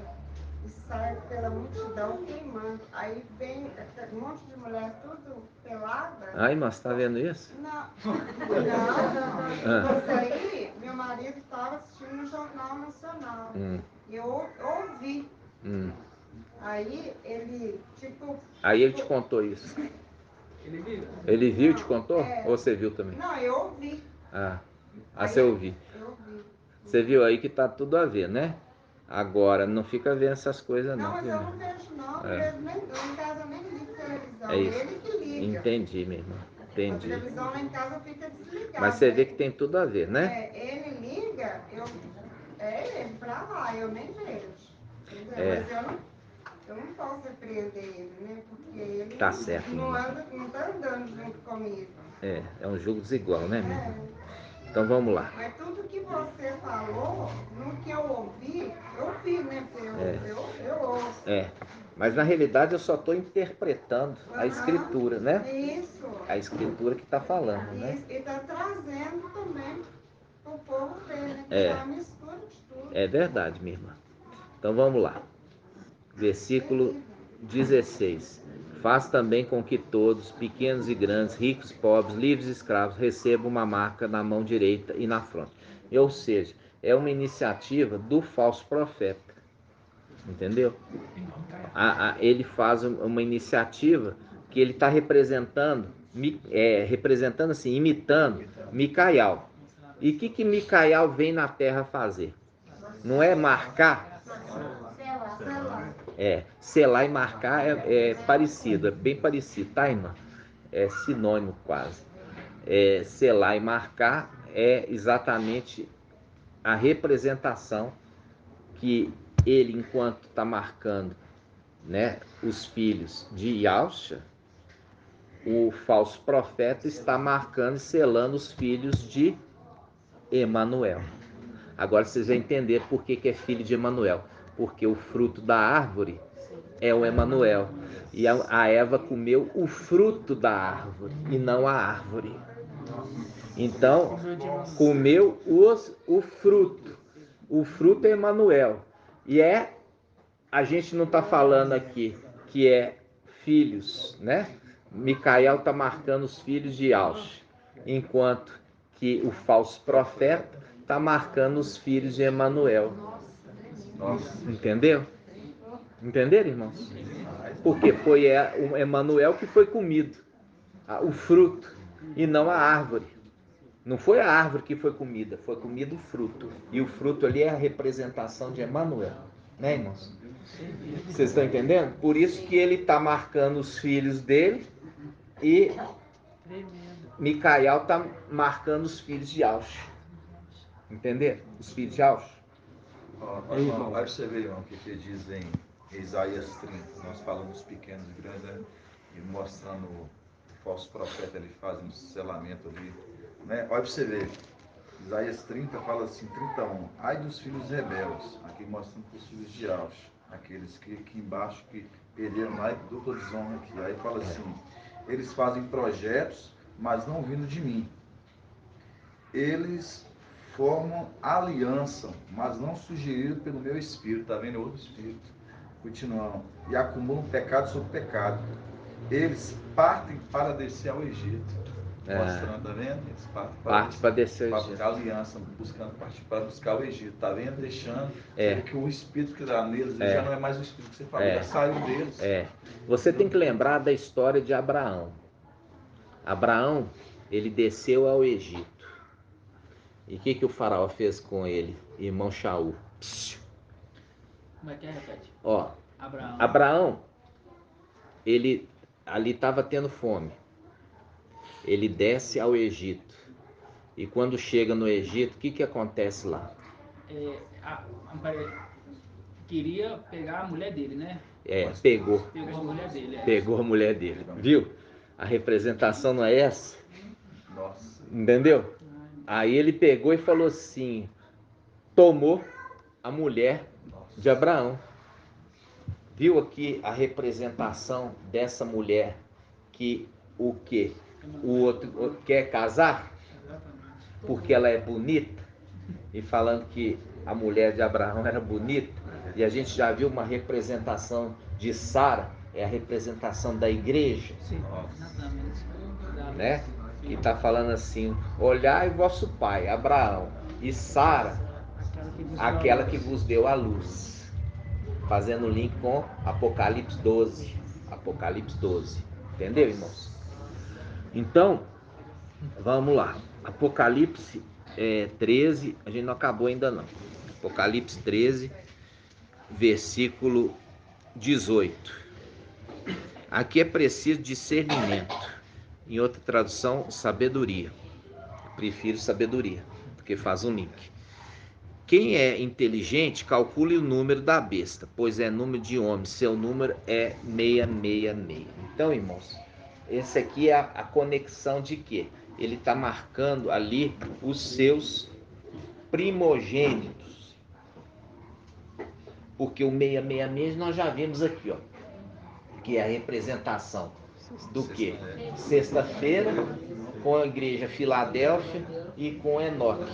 e sai pela multidão queimando. Aí vem um monte de mulher tudo pelada. Ai, mas tá vendo isso? Não, não. Isso aí, meu marido estava assistindo no Jornal Nacional. E eu ouvi. Aí ele, tipo... Aí ele te contou isso. Ele viu? Ele viu e te contou? É. Ou você viu também? Não, eu ouvi. Você ouviu. Eu ouvi. Você viu aí que tá tudo a ver, né? Agora, não fica vendo essas coisas Não, não. mas Viu, eu não vejo não. Eu em casa nem ligo televisão. É isso. Ele que liga. Entendi, minha irmã. A Entendi. televisão lá em casa fica desligada. Mas você vê que tem tudo a ver, né? Ele liga, ele pra lá, eu nem vejo. Entendeu? Mas eu não posso repreender ele, né? Porque ele Tá certo, não minha tá andando junto comigo. É um jogo desigual, né, minha irmã? É. Então vamos lá. Mas tudo que você falou, no que eu ouvi, né? Porque eu ouço. Mas na realidade eu só estou interpretando a escritura, né? Isso. A escritura que está falando, né? Isso. E está trazendo também para o povo ver, né? Que é uma mistura de tudo. É verdade, minha irmã. Então vamos lá. Versículo 16. Faz também com que todos, pequenos e grandes, ricos e pobres, livres e escravos, recebam uma marca na mão direita e na fronte. Ou seja, é uma iniciativa do falso profeta. Entendeu? Ele faz uma iniciativa que ele está representando assim, imitando Micael. E o que Micael vem na terra fazer? Não é marcar? Selar e marcar é parecido, é bem parecido, tá, irmã? É sinônimo quase. Selar e marcar é exatamente a representação que ele, enquanto está marcando, né, os filhos de Yahshua, o falso profeta está marcando e selando os filhos de Emanuel. Agora vocês vão entender por que é filho de Emanuel. Porque o fruto da árvore é o Emanuel. E a Eva comeu o fruto da árvore e não a árvore. Então, comeu o fruto. O fruto é Emanuel. E a gente não está falando aqui que é filhos, né? Micael está marcando os filhos de Yahshua, enquanto que o falso profeta está marcando os filhos de Emanuel. Entendeu? Entenderam, irmãos? Porque foi o Emanuel que foi comido, o fruto, e não a árvore. Não foi a árvore que foi comida, foi comido o fruto. E o fruto ali é a representação de Emanuel. Né, irmãos? Vocês estão entendendo? Por isso que ele está marcando os filhos dele e Micael está marcando os filhos de Yahshua. Entenderam? Os filhos de Yahshua. Irmão, vai você ver, irmão, o que diz em Isaías 30. Nós falamos pequenos e grandes, né? E mostrando o falso profeta ali fazendo selamento ali. Né? Olha para você ver. Isaías 30 fala assim, 31. Ai dos filhos rebeldes. Aqui mostrando para os filhos de Yahshua. Aqueles que aqui embaixo que perderam lá e dupla desonra aqui. Aí fala assim, eles fazem projetos, mas não vindo de mim. Eles formam aliança, mas não sugerido pelo meu espírito. Está vendo? Outro espírito. Continuam. E acumulam pecado sobre pecado. Eles partem para descer ao Egito. Mostrando, tá vendo? Eles Parte para descer o para Egito. a aliança, buscando partir para buscar o Egito, tá vendo? Deixando que o espírito que dá neles ele já não é mais o espírito que você falou, já saiu deles. Você tem que lembrar da história de Abraão. Abraão, ele desceu ao Egito. E o que o faraó fez com ele, irmão Shaul? Como é que é? Repete. Ó, Abraão. Abraão, ele ali estava tendo fome. Ele desce ao Egito. E quando chega no Egito, o que acontece lá? Queria pegar a mulher dele, né? Pegou. Pegou a mulher dele. Pegou a mulher dele. Viu? A representação não é essa? Nossa. Entendeu? Aí ele pegou e falou assim, tomou a mulher de Abraão. Viu aqui a representação dessa mulher que o quê? O outro quer casar? Porque ela é bonita? E falando que a mulher de Abraão era bonita? E a gente já viu uma representação de Sara, é a representação da igreja. Sim. Né? Que está falando assim, olhai vosso pai, Abraão, e Sara, aquela que vos deu a luz. Fazendo link com Apocalipse 12. Apocalipse 12. Entendeu, irmãos? Então, vamos lá. Apocalipse 13, a gente não acabou ainda não. Apocalipse 13, versículo 18. Aqui é preciso discernimento. Em outra tradução, sabedoria. Eu prefiro sabedoria, porque faz um link. Quem é inteligente, calcule o número da besta, pois é número de homem, seu número é 666. Então, irmãos, esse aqui é a conexão de quê? Ele está marcando ali os seus primogênitos. Porque o 666 nós já vimos aqui, ó, que é a representação do quê? Sexta-feira, com a igreja Filadélfia e com Enoque,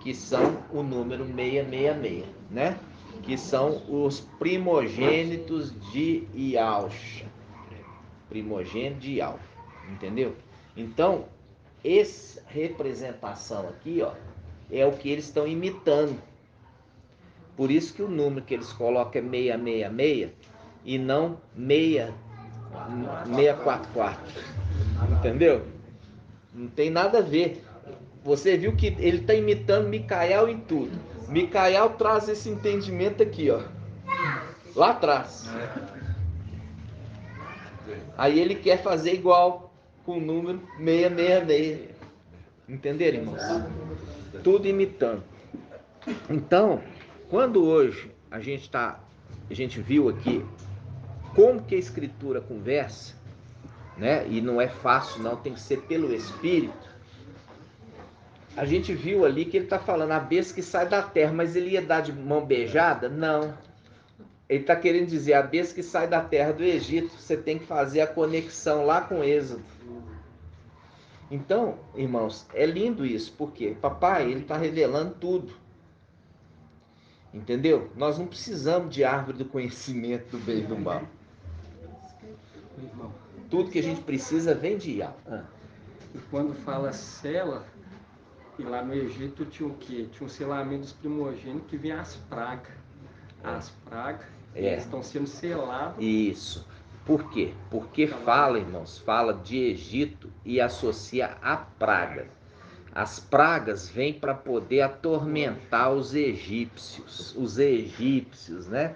que são o número 666, né? Que são os primogênitos de Ialcha. Primogênito de Ial, entendeu? Então, essa representação aqui, ó, é o que eles estão imitando. Por isso que o número que eles colocam é 666 e não 644. Entendeu? Não tem nada a ver. Você viu que ele está imitando Micael em tudo. Micael traz esse entendimento aqui, ó. Lá atrás. Aí ele quer fazer igual com o número 666. Entenderam, irmãos? Tudo imitando. Então, quando hoje a gente viu aqui como que a escritura conversa, né? E não é fácil não, tem que ser pelo Espírito. A gente viu ali que ele está falando a besta que sai da terra, mas ele ia dar de mão beijada? Não. Ele está querendo dizer a besta que sai da terra do Egito, você tem que fazer a conexão lá com Êxodo. Então, irmãos, é lindo isso, porque papai, ele está revelando tudo. Entendeu? Nós não precisamos de árvore do conhecimento do bem e do mal. Tudo que a gente precisa vem de Ial. E quando fala sela, e lá no Egito tinha o quê? Tinha um selamento dos primogênitos que vinha as pragas. As pragas, eles estão sendo selados. Isso. Por quê? Porque fala, irmãos, fala de Egito e associa a praga. As pragas vêm para poder atormentar os egípcios, né?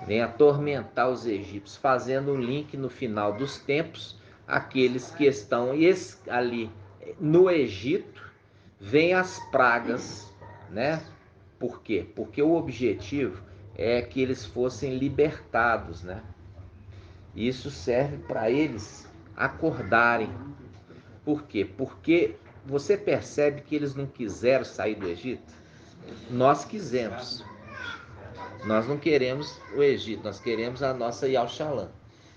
Vem atormentar os egípcios, fazendo um link no final dos tempos, aqueles que estão ali no Egito, vem as pragas, né? Por quê? Porque o objetivo é que eles fossem libertados, né? Isso serve para eles acordarem. Por quê? Porque você percebe que eles não quiseram sair do Egito? Nós quisemos. Nós não queremos o Egito, nós queremos a nossa Yalxalã.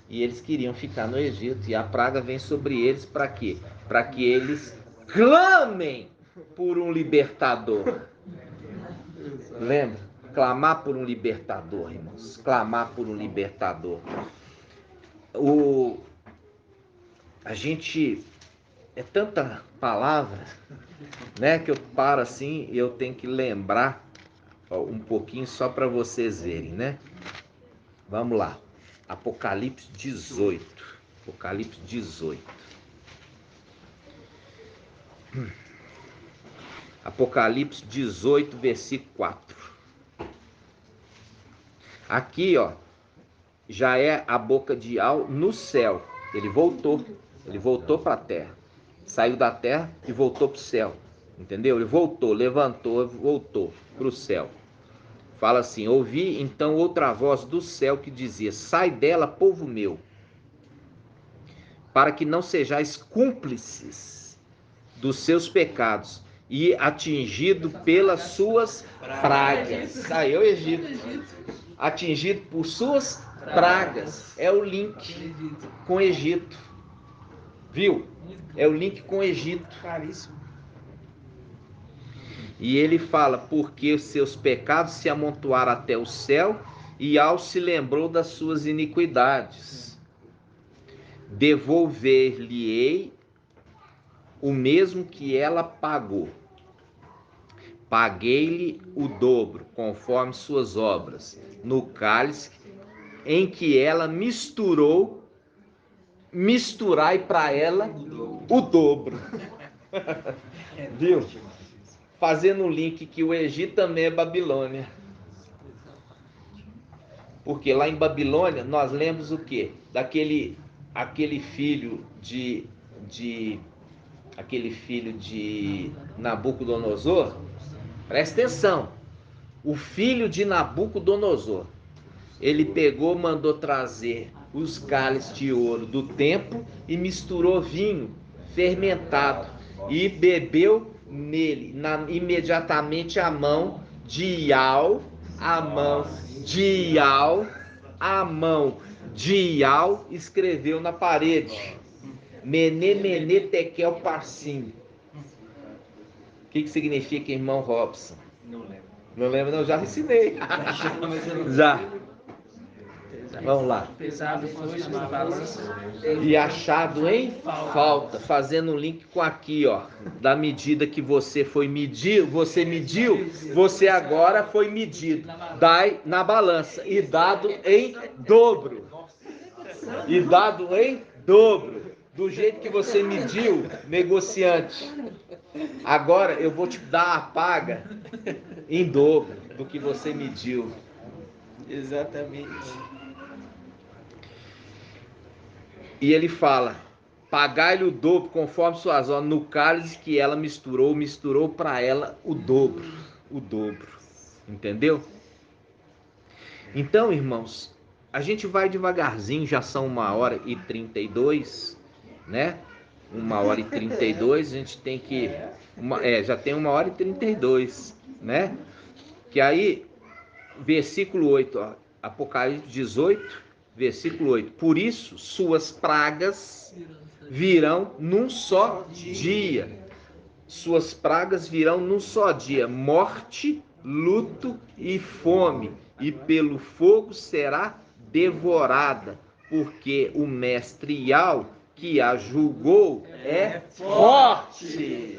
E eles queriam ficar no Egito, e a praga vem sobre eles para quê? Para que eles clamem por um libertador. Lembra? Clamar por um libertador, irmãos. Clamar por um libertador. A gente é tanta palavra, né, que eu paro assim e eu tenho que lembrar um pouquinho só para vocês verem, né? Vamos lá. Apocalipse 18. Apocalipse 18. Apocalipse 18, versículo 4. Aqui, ó, já é a boca de Iau no céu. Ele voltou para a terra. Saiu da terra e voltou para o céu. Entendeu? Ele voltou, levantou, voltou para o céu. Fala assim: ouvi então outra voz do céu que dizia: sai dela, povo meu, para que não sejais cúmplices dos seus pecados e atingido pelas suas pragas. Aí é o Egito. Atingido por suas pragas. É o link com o Egito. Viu? É o link com o Egito. Caríssimo. E ele fala: porque os seus pecados se amontoaram até o céu, e Iau se lembrou das suas iniquidades. Devolver-lhe-ei o mesmo que ela pagou. Paguei-lhe o dobro, conforme suas obras, no cálice em que ela misturou, misturai para ela o dobro. Viu? Fazendo um link que o Egito também é Babilônia. Porque lá em Babilônia nós lemos o quê? Aquele filho de Nabucodonosor. Presta atenção. O filho de Nabucodonosor, ele pegou, mandou trazer os cálices de ouro do templo e misturou vinho fermentado e bebeu nele, imediatamente a mão de Iau escreveu na parede: Mene, Mene, Tekel, Parsim. O que significa, irmão Robson? Não lembro. Não lembro, não, já ensinei. Já. Vamos lá. Pesado foi na balança. E achado em falta, fazendo um link com aqui, ó, da medida que você foi medir, você mediu, você agora foi medido. Dai na balança e dado em dobro. E dado em dobro. Do jeito que você mediu, negociante. Agora eu vou te dar a paga em dobro do que você mediu. Exatamente. E ele fala: pagai-lhe o dobro conforme suas obras, no cálice que ela misturou para ela o dobro. Entendeu? Então, irmãos, a gente vai devagarzinho, já são 1h32, né? 1h32, a gente tem que... já tem 1h32, né? Que aí, versículo 8, ó, Apocalipse 18, versículo 8. Por isso, suas pragas virão num só dia. Suas pragas virão num só dia. Morte, luto e fome. E pelo fogo será devorada. Porque o mestre Iau, que a julgou, é forte.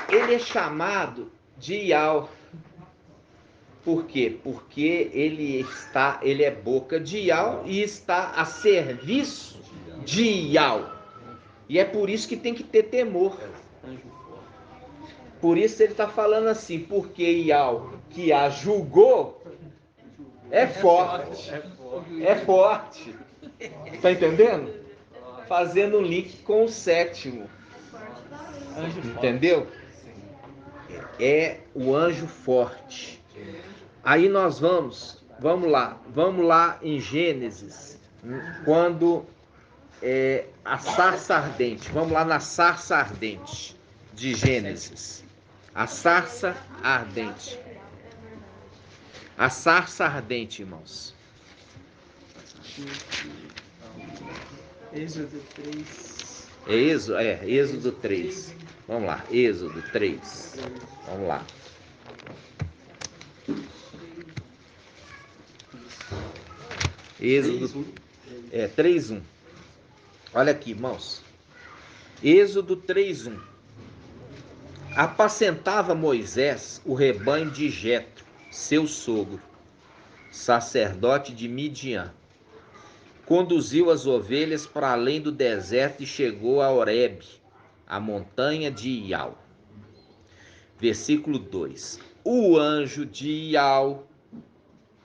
Ele é chamado de Iau. Por quê? Porque ele é boca de Iau e está a serviço de Iau. E é por isso que tem que ter temor. Por isso ele está falando assim: porque Iau, que a julgou, é forte. É forte. Está entendendo? Fazendo um link com o 7º. Entendeu? É o anjo forte. Aí nós vamos lá em Gênesis, quando a sarça ardente, vamos lá na sarça ardente de Gênesis, a sarça ardente, irmãos. Êxodo 3. Êxodo 3. Vamos lá, Êxodo 3. Vamos lá. Êxodo 3:1. Olha aqui, irmãos. Êxodo 3:1. Apacentava Moisés o rebanho de Jetro, seu sogro, sacerdote de Midian. Conduziu as ovelhas para além do deserto e chegou a Horebe, a montanha de Iau. Versículo 2. O anjo de Iau,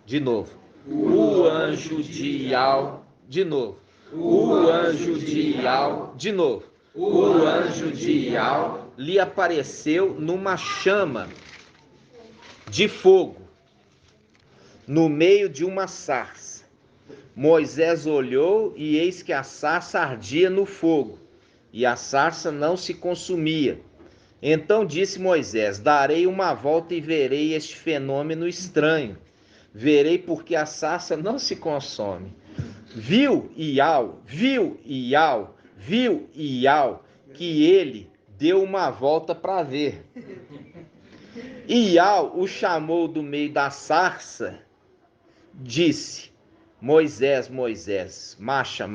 de novo. O anjo de Iau, de novo. O anjo de Iau, de novo. O anjo de Iau lhe apareceu numa chama de fogo, no meio de uma sarça. Moisés olhou e eis que a sarça ardia no fogo, e a sarça não se consumia. Então disse Moisés: darei uma volta e verei este fenômeno estranho. Verei porque a sarça não se consome. Viu Iau, que ele deu uma volta para ver. Iau o chamou do meio da sarça, disse: Moisés, Moisés, marcha.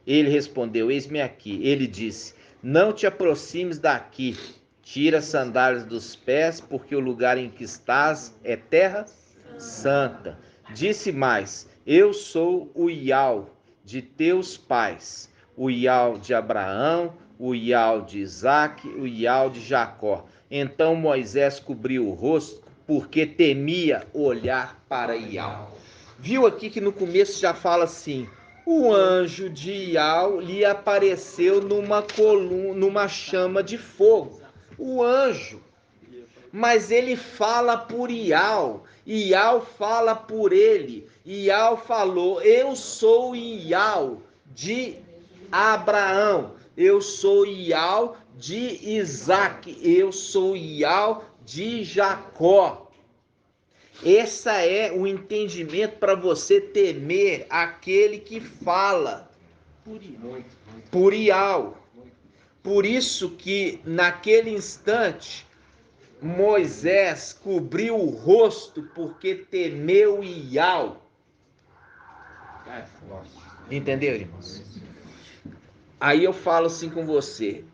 Ele respondeu: eis-me aqui. Ele disse: não te aproximes daqui, tira as sandálias dos pés, porque o lugar em que estás é terra santa. Disse mais: eu sou o Iau de teus pais, o Iau de Abraão, o Iau de Isaque, o Iau de Jacó. Então Moisés cobriu o rosto, porque temia olhar para Iau. Viu aqui que no começo já fala assim: o anjo de Iau lhe apareceu numa chama de fogo. O anjo, mas ele fala por Iau, Iau fala por ele. Iau falou: eu sou Iau de Abraão, eu sou Iau de Isaque, eu sou Iau de Jacó. Esse é o entendimento para você temer aquele que fala por Iau. Por isso que naquele instante Moisés cobriu o rosto porque temeu Iau. Entendeu, irmãos? Aí eu falo assim com você.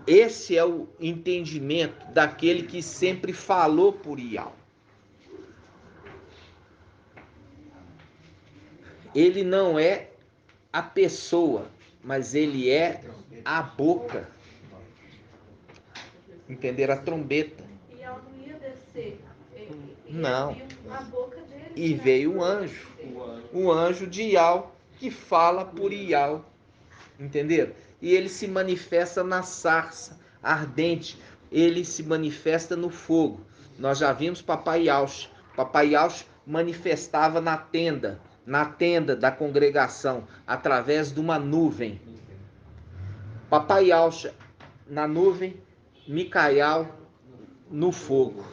Esse é o entendimento daquele que sempre falou por Iau. Ele não é a pessoa, mas ele é a boca. Entenderam? A trombeta. Iau não ia descer. Não. A boca dele. E veio o anjo de Iau, que fala por Iau. Entenderam? E ele se manifesta na sarça ardente, ele se manifesta no fogo. Nós já vimos Papai Yaush. Papai Yaush manifestava na tenda da congregação, através de uma nuvem. Papai Yaush na nuvem, Micael no fogo,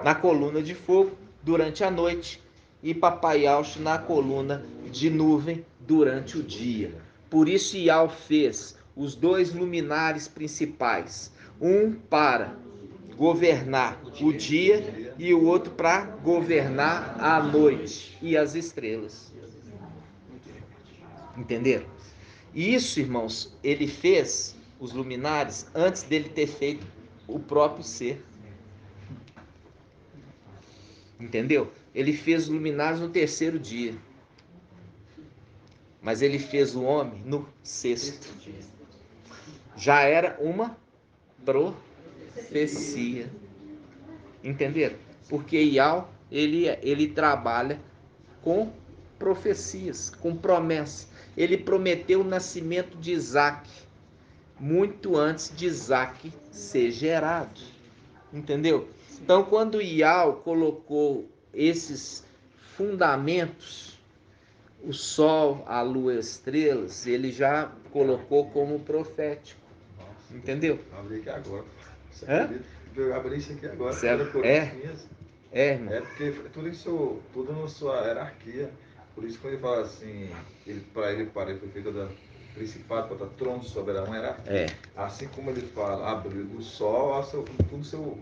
na coluna de fogo durante a noite, e Papai Yaush na coluna de nuvem durante o dia. Por isso Iau fez os dois luminares principais, um para governar o dia e o outro para governar a noite e as estrelas. Entenderam? E isso, irmãos, ele fez os luminares antes dele ter feito o próprio ser. Entendeu? Ele fez os luminares no terceiro dia. Mas ele fez o homem no sexto. Já era uma profecia. Entenderam? Porque Iau, ele trabalha com profecias, com promessas. Ele prometeu o nascimento de Isaque muito antes de Isaque ser gerado. Entendeu? Então, quando Iau colocou esses fundamentos, o sol, a lua e as estrelas, ele já colocou como profético. Entendeu? Abri aqui agora. Eu abri isso aqui agora. Irmão. É porque tudo na sua hierarquia. Por isso quando ele fala assim, para ele foi feita principado, contra trono de soberano, era assim como ele fala, abriu o sol, tudo seu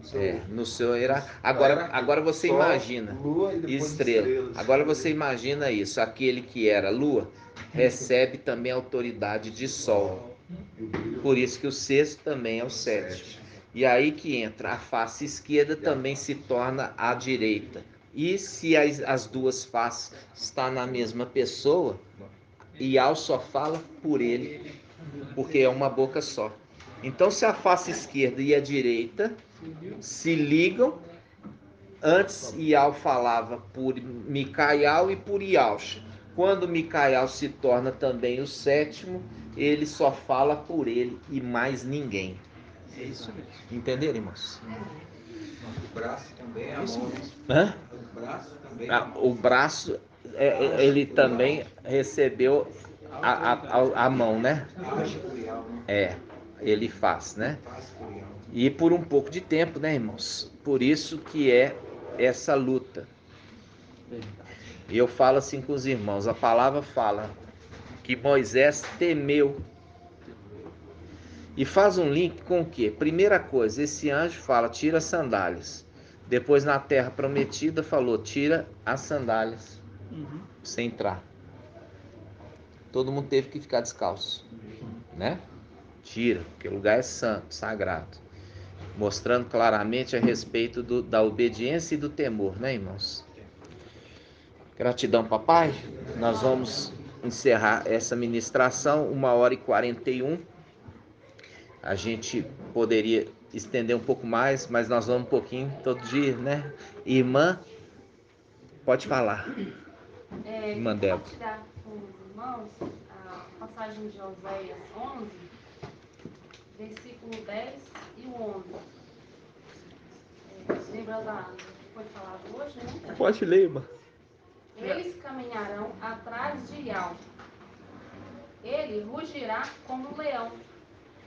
no seu era. Agora você sol, imagina, lua e depois estrela. Agora você imagina isso, aquele que era lua recebe também a autoridade de sol. Por isso que o sexto também é o sétimo. E aí que entra, a face esquerda também se torna a direita. E se as duas faces estão na mesma pessoa, Ial só fala por ele, porque é uma boca só. Então, se a face esquerda e a direita se ligam, antes Ial falava por Micael e por Ialcha. Quando Micael se torna também o sétimo, ele só fala por ele e mais ninguém. É isso mesmo. Entenderam, irmãos? O braço também é a mão. Hã? O braço também. O braço, ele também recebeu a mão, né? Ele faz, né? E por um pouco de tempo, né, irmãos? Por isso que é essa luta. E eu falo assim com os irmãos, a palavra fala que Moisés temeu. E faz um link com o quê? Primeira coisa, esse anjo fala, tira as sandálias. Depois na terra prometida falou, tira as sandálias. Sem entrar. Todo mundo teve que ficar descalço, né? Tira, porque o lugar é santo, sagrado. Mostrando claramente a respeito da obediência e do temor, né, irmãos? Gratidão, papai. Nós vamos encerrar essa ministração, 1h41. A gente poderia estender um pouco mais, mas nós vamos um pouquinho todo dia, né? Irmã, pode falar. Irmã Débora. Compartilhar com os irmãos a passagem de Oséias 11, versículo 10 e o 11. Lembra da que foi falado hoje, né? Pode ler, irmã. Eles caminharão atrás de Ial. Ele rugirá como um leão.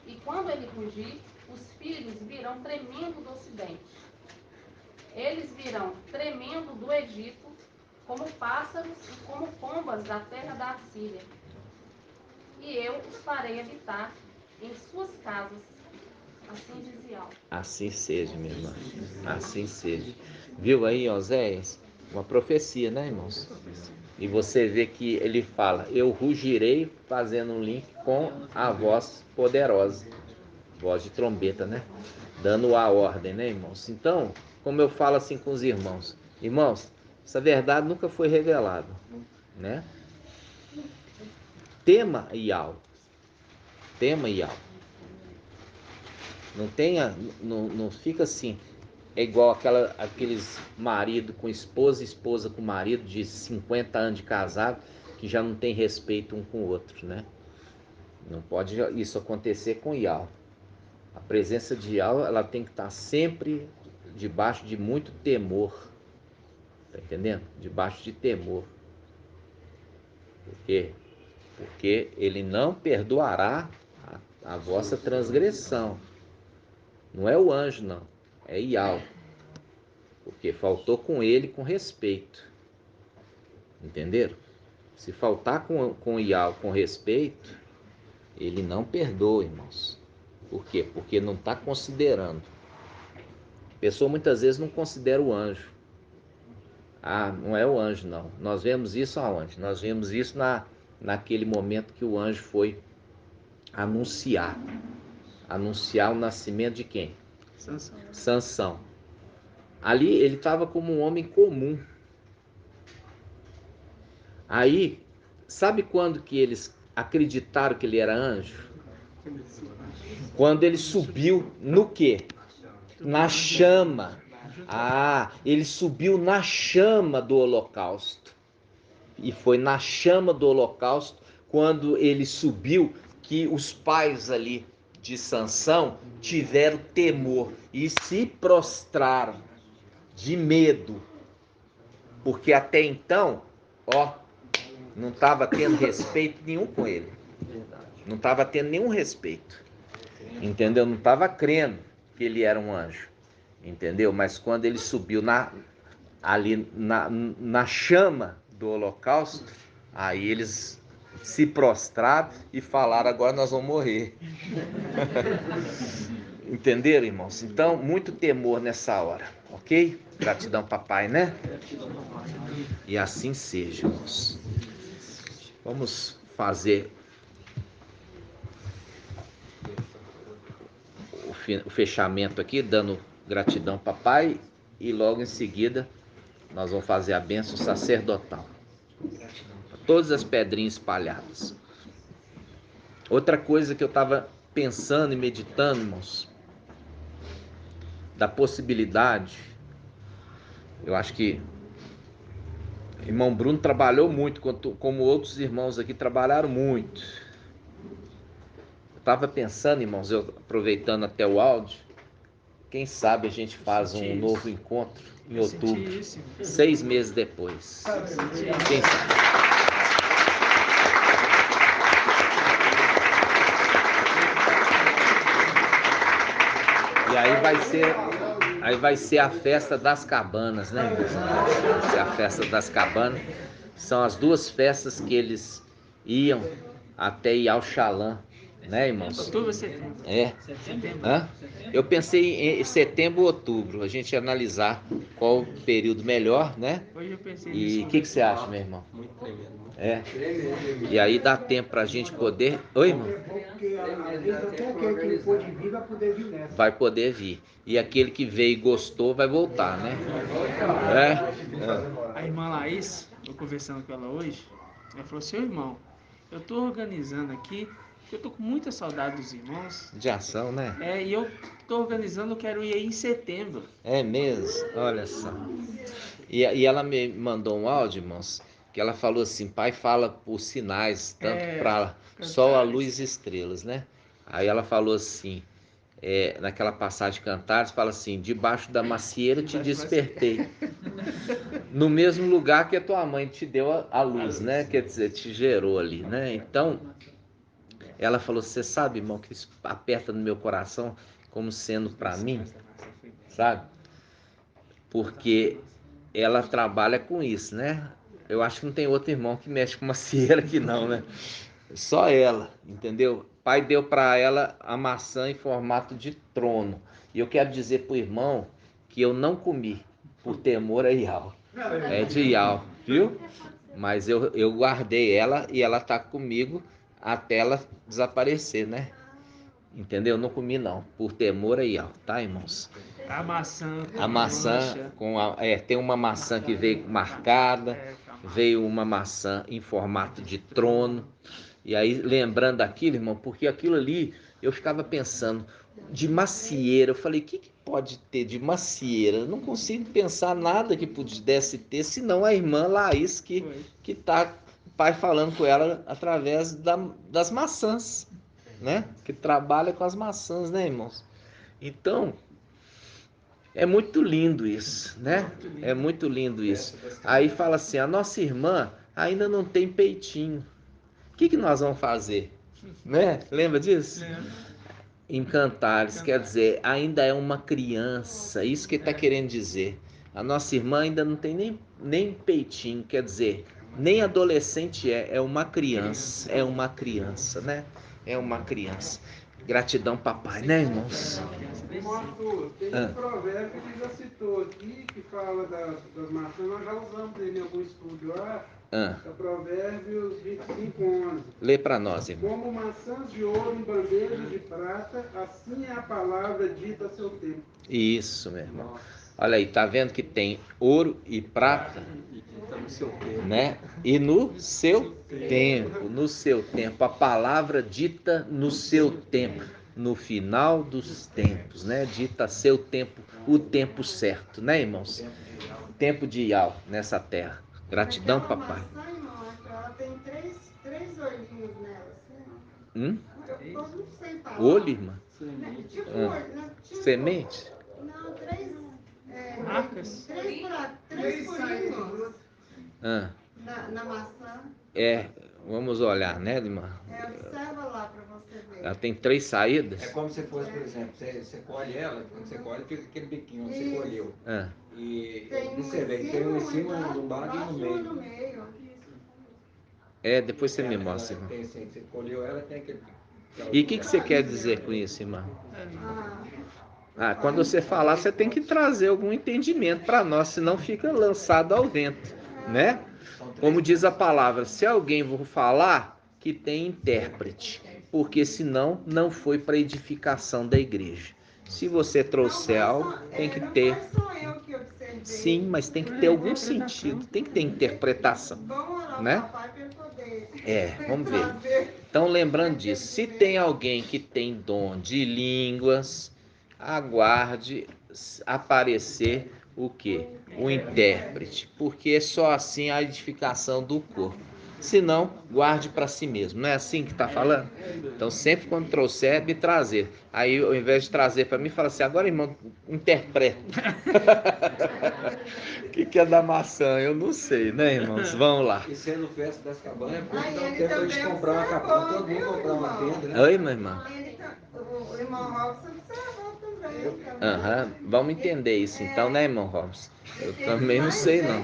E quando ele rugir, os filhos virão tremendo do ocidente. Eles virão tremendo do Egito, como pássaros e como pombas da terra da Assíria. E eu os farei habitar em suas casas. Assim diz Ial. Assim seja, minha irmã. Assim seja. Viu aí, Oséias? Uma profecia, né, irmãos? E você vê que ele fala, eu rugirei, fazendo um link com a voz poderosa. Voz de trombeta, né? Dando a ordem, né, irmãos? Então, como eu falo assim com os irmãos, irmãos, essa verdade nunca foi revelada, né? Tema Ial. Tema Ial. Não fica assim. É igual aqueles marido com esposa, esposa com marido de 50 anos de casado, que já não tem respeito um com o outro, né? Não pode isso acontecer com Ial. A presença de Ial, ela tem que estar sempre debaixo de muito temor. Tá entendendo? Debaixo de temor. Por quê? Porque ele não perdoará a vossa transgressão. Não é o anjo, não. É Ial. Porque faltou com ele com respeito. Entenderam? Se faltar com Ial com respeito, ele não perdoa, irmãos. Por quê? Porque não está considerando. A pessoa muitas vezes não considera o anjo. Ah, não é o anjo, não. Nós vemos isso aonde? Nós vemos isso naquele momento que o anjo foi anunciar o nascimento de quem? Sansão. Ali ele estava como um homem comum. Aí, sabe quando que eles acreditaram que ele era anjo? Quando ele subiu no quê? Na chama. Ah, ele subiu na chama do holocausto. E foi na chama do holocausto, quando ele subiu, que os pais ali de Sansão tiveram temor e se prostraram de medo. Porque até então, não estava tendo respeito nenhum com ele. Não estava tendo nenhum respeito. Entendeu? Não estava crendo que ele era um anjo. Entendeu? Mas quando ele subiu ali na chama do holocausto, aí eles se prostraram e falaram, agora nós vamos morrer. Entenderam, irmãos? Então, muito temor nessa hora, ok? Gratidão, papai, né? E assim seja, irmãos. Vamos fazer o fechamento aqui, dando gratidão, papai, e logo em seguida nós vamos fazer a bênção sacerdotal. Todas as pedrinhas espalhadas. Outra coisa que eu estava pensando e meditando, irmãos, da possibilidade, eu acho que o irmão Bruno trabalhou muito, como outros irmãos aqui trabalharam muito. Eu estava pensando, irmãos, eu aproveitando até o áudio, quem sabe a gente faz um novo encontro em outubro, 6 meses depois. Quem sabe? E aí vai ser a festa das cabanas, né, irmãos? Vai ser a festa das cabanas. São as duas festas que eles iam até Iauxalã, né, irmãos? Outubro, setembro. É. Setembro. Hã? Eu pensei em setembro ou outubro, a gente analisar qual o período melhor, né? Hoje eu pensei E nisso. o que você acha, meu irmão? Muito tremendo. É. E aí dá tempo pra gente poder... Oi, irmão? É bom porque às vezes até aquele que não pôde vir vai poder vir nessa. Vai poder vir. E aquele que veio e gostou vai voltar, né? É. A irmã Laís, eu conversando com ela hoje, ela falou assim, irmão, eu tô organizando aqui, porque eu tô com muita saudade dos irmãos. De ação, né? E eu tô organizando, eu quero ir aí em setembro. É mesmo? Olha só. E ela me mandou um áudio, irmãos, que ela falou assim, pai fala por sinais, tanto para sol, a luz e estrelas, né? Aí ela falou assim, naquela passagem de Cantares, fala assim, debaixo da macieira te despertei. No mesmo lugar que a tua mãe te deu a luz, né? Quer dizer, te gerou ali, né? Então, ela falou, você sabe, irmão, que isso aperta no meu coração como sendo para mim, sabe? Porque ela trabalha com isso, né? Eu acho que não tem outro irmão que mexe com macieira aqui não, né? Só ela, entendeu? O pai deu para ela a maçã em formato de trono. E eu quero dizer pro irmão que eu não comi por temor a Iau. É de Iau, viu? Mas eu guardei ela e ela tá comigo até ela desaparecer, né? Entendeu? Não comi não, por temor a Iau, tá, irmãos? A maçã. A maçã tem uma maçã que veio marcada, veio uma maçã em formato de trono. E aí, lembrando daquilo, irmão, porque aquilo ali, eu ficava pensando, de macieira, eu falei, o que pode ter de macieira? Eu não consigo pensar nada que pudesse ter, senão a irmã Laís, que tá o pai falando com ela através das maçãs, né? Que trabalha com as maçãs, né, irmãos? Então, é muito lindo isso, né? É muito lindo isso. Aí fala assim, a nossa irmã ainda não tem peitinho. O que nós vamos fazer? Né? Lembra disso? Em Cantares, quer dizer, ainda é uma criança. Isso que ele está querendo dizer. A nossa irmã ainda não tem nem peitinho, quer dizer, nem adolescente é uma criança. É uma criança, né? É uma criança. Gratidão, papai, né, irmãos? Irmão Arthur, tem um provérbio que já citou aqui, que fala das maçãs, nós já usamos ele em algum estudo, eu acho. É Provérbios 25:11. Lê para nós, irmão. Como maçãs de ouro em bandejas de prata, assim é a palavra dita a seu tempo. Isso, meu irmão. Olha aí, tá vendo que tem ouro e prata, né? E no seu tempo, a palavra dita no seu tempo, no final dos tempos, né? Dita a seu tempo, o tempo certo, né, irmãos? Tempo de Iau nessa terra. Gratidão, papai. Maçã, irmão, ela tem três olhinhos nela, assim. Eu não sei falar. Olho, irmã? Tipo olho, né? Tipo, semente? Não, três Marcas. Três furinhos na maçã. Vamos olhar, né, irmã? Observa lá para você ver. Ela tem 3 saídas? É como se fosse, por exemplo, você colhe ela, quando você colhe, fica aquele biquinho onde você colheu. E você vê que tem um em cima, um embaixo e no meio. Depois você me mostra, irmão. Tem sim, você colheu ela, tem aquele... E o que você quer dizer com isso, irmão? Quando você falar, você tem que trazer algum entendimento para nós, senão fica lançado ao vento, né? Como diz a palavra, se alguém for falar, que tem intérprete, porque senão não foi para edificação da igreja. Se você trouxer algo, tem que ter. Sim, mas tem que ter algum sentido, tem que ter interpretação, né? Vamos ver. Então, lembrando disso, se tem alguém que tem dom de línguas, aguarde aparecer o quê? O intérprete, porque é só assim a edificação do corpo. Se não, guarde para si mesmo. Não é assim que está falando? Então, sempre quando trouxer, me trazer. Aí, ao invés de trazer para mim, fala assim, agora, irmão, interpreta. O que é da maçã? Eu não sei, né, irmãos? Vamos lá. E sendo festa das cabanas, é porque dá tempo a gente comprar uma cabana, todo mundo comprar uma tenda, né? Oi, meu irmão. O irmão Robson observou também. Vamos entender isso então, né, irmão Robson? Eu também não sei, não.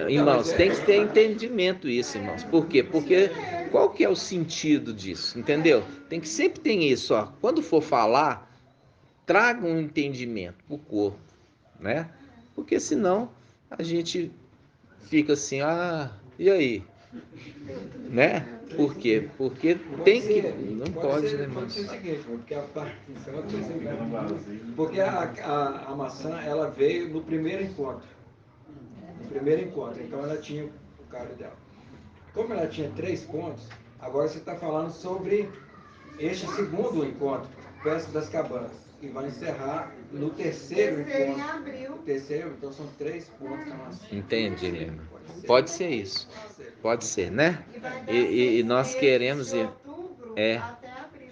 Irmãos, tem que ter entendimento isso, irmãos. Por quê? Porque qual que é o sentido disso, entendeu? Tem que sempre ter isso, ó. Quando for falar, traga um entendimento pro corpo, né? Porque senão a gente fica assim, e aí? Né? Por quê? Porque tem que... Não pode, né, irmão? Pode ser o seguinte, porque a partição é o seguinte. Porque a maçã, ela veio no primeiro encontro. Então ela tinha o cara dela. Como ela tinha 3 pontos, agora você está falando sobre este segundo encontro, Festa das Cabanas, e vai encerrar no terceiro encontro. Em abril. Terceiro, então são 3 pontos na maçã. Entendi, irmão. Pode ser isso. Pode ser, né? E nós queremos ir. Até abril.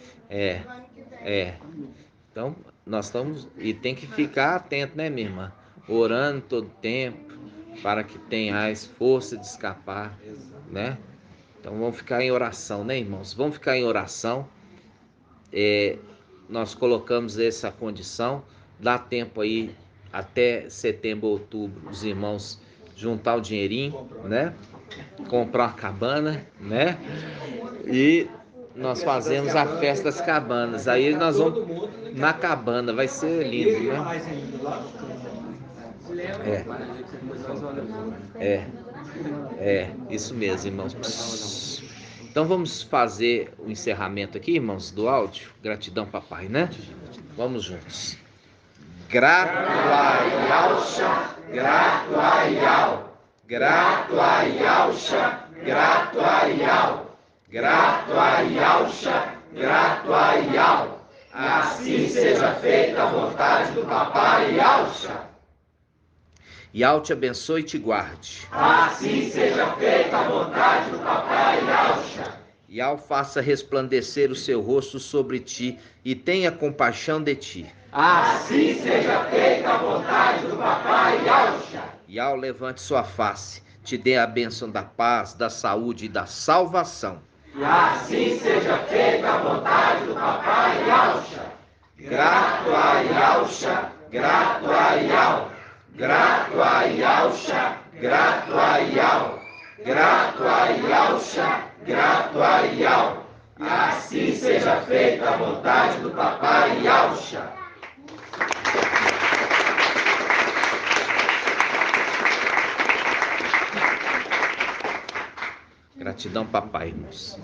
Então, nós estamos. E tem que ficar atento, né, minha irmã? Orando todo tempo, para que tenhais força de escapar, né? Então, vamos ficar em oração, né, irmãos? Vamos ficar em oração. Nós colocamos essa condição. Dá tempo aí, até setembro, outubro, os irmãos juntar o dinheirinho, né? Comprar uma cabana, né? E nós fazemos a festa das cabanas. Aí nós vamos na cabana, vai ser lindo, né? Isso mesmo, irmãos. Então vamos fazer o encerramento aqui, irmãos, do áudio. Gratidão, papai, né? Vamos juntos. Grato a Yahusha, grato a Yahweh. Grato a Yahusha, grato a Yahweh. Grato a Yahusha, grato a Yahweh. Assim seja feita a vontade do papai Yahusha. Yahweh te abençoe e te guarde. Assim seja feita a vontade do papai Yahusha. Yahweh faça resplandecer o seu rosto sobre ti e tenha compaixão de ti. Assim seja feita a vontade do papai Yahusha. Yahweh levante sua face, te dê a bênção da paz, da saúde e da salvação. E assim seja feita a vontade do papai Yahusha. Grato a Yahusha, grato a Yahweh. Grato a Yahusha, grato a Yahweh. Grato a Yahusha, grato a Yahweh. Assim seja feita a vontade do papai Yahusha. Gratidão, papai, irmãos.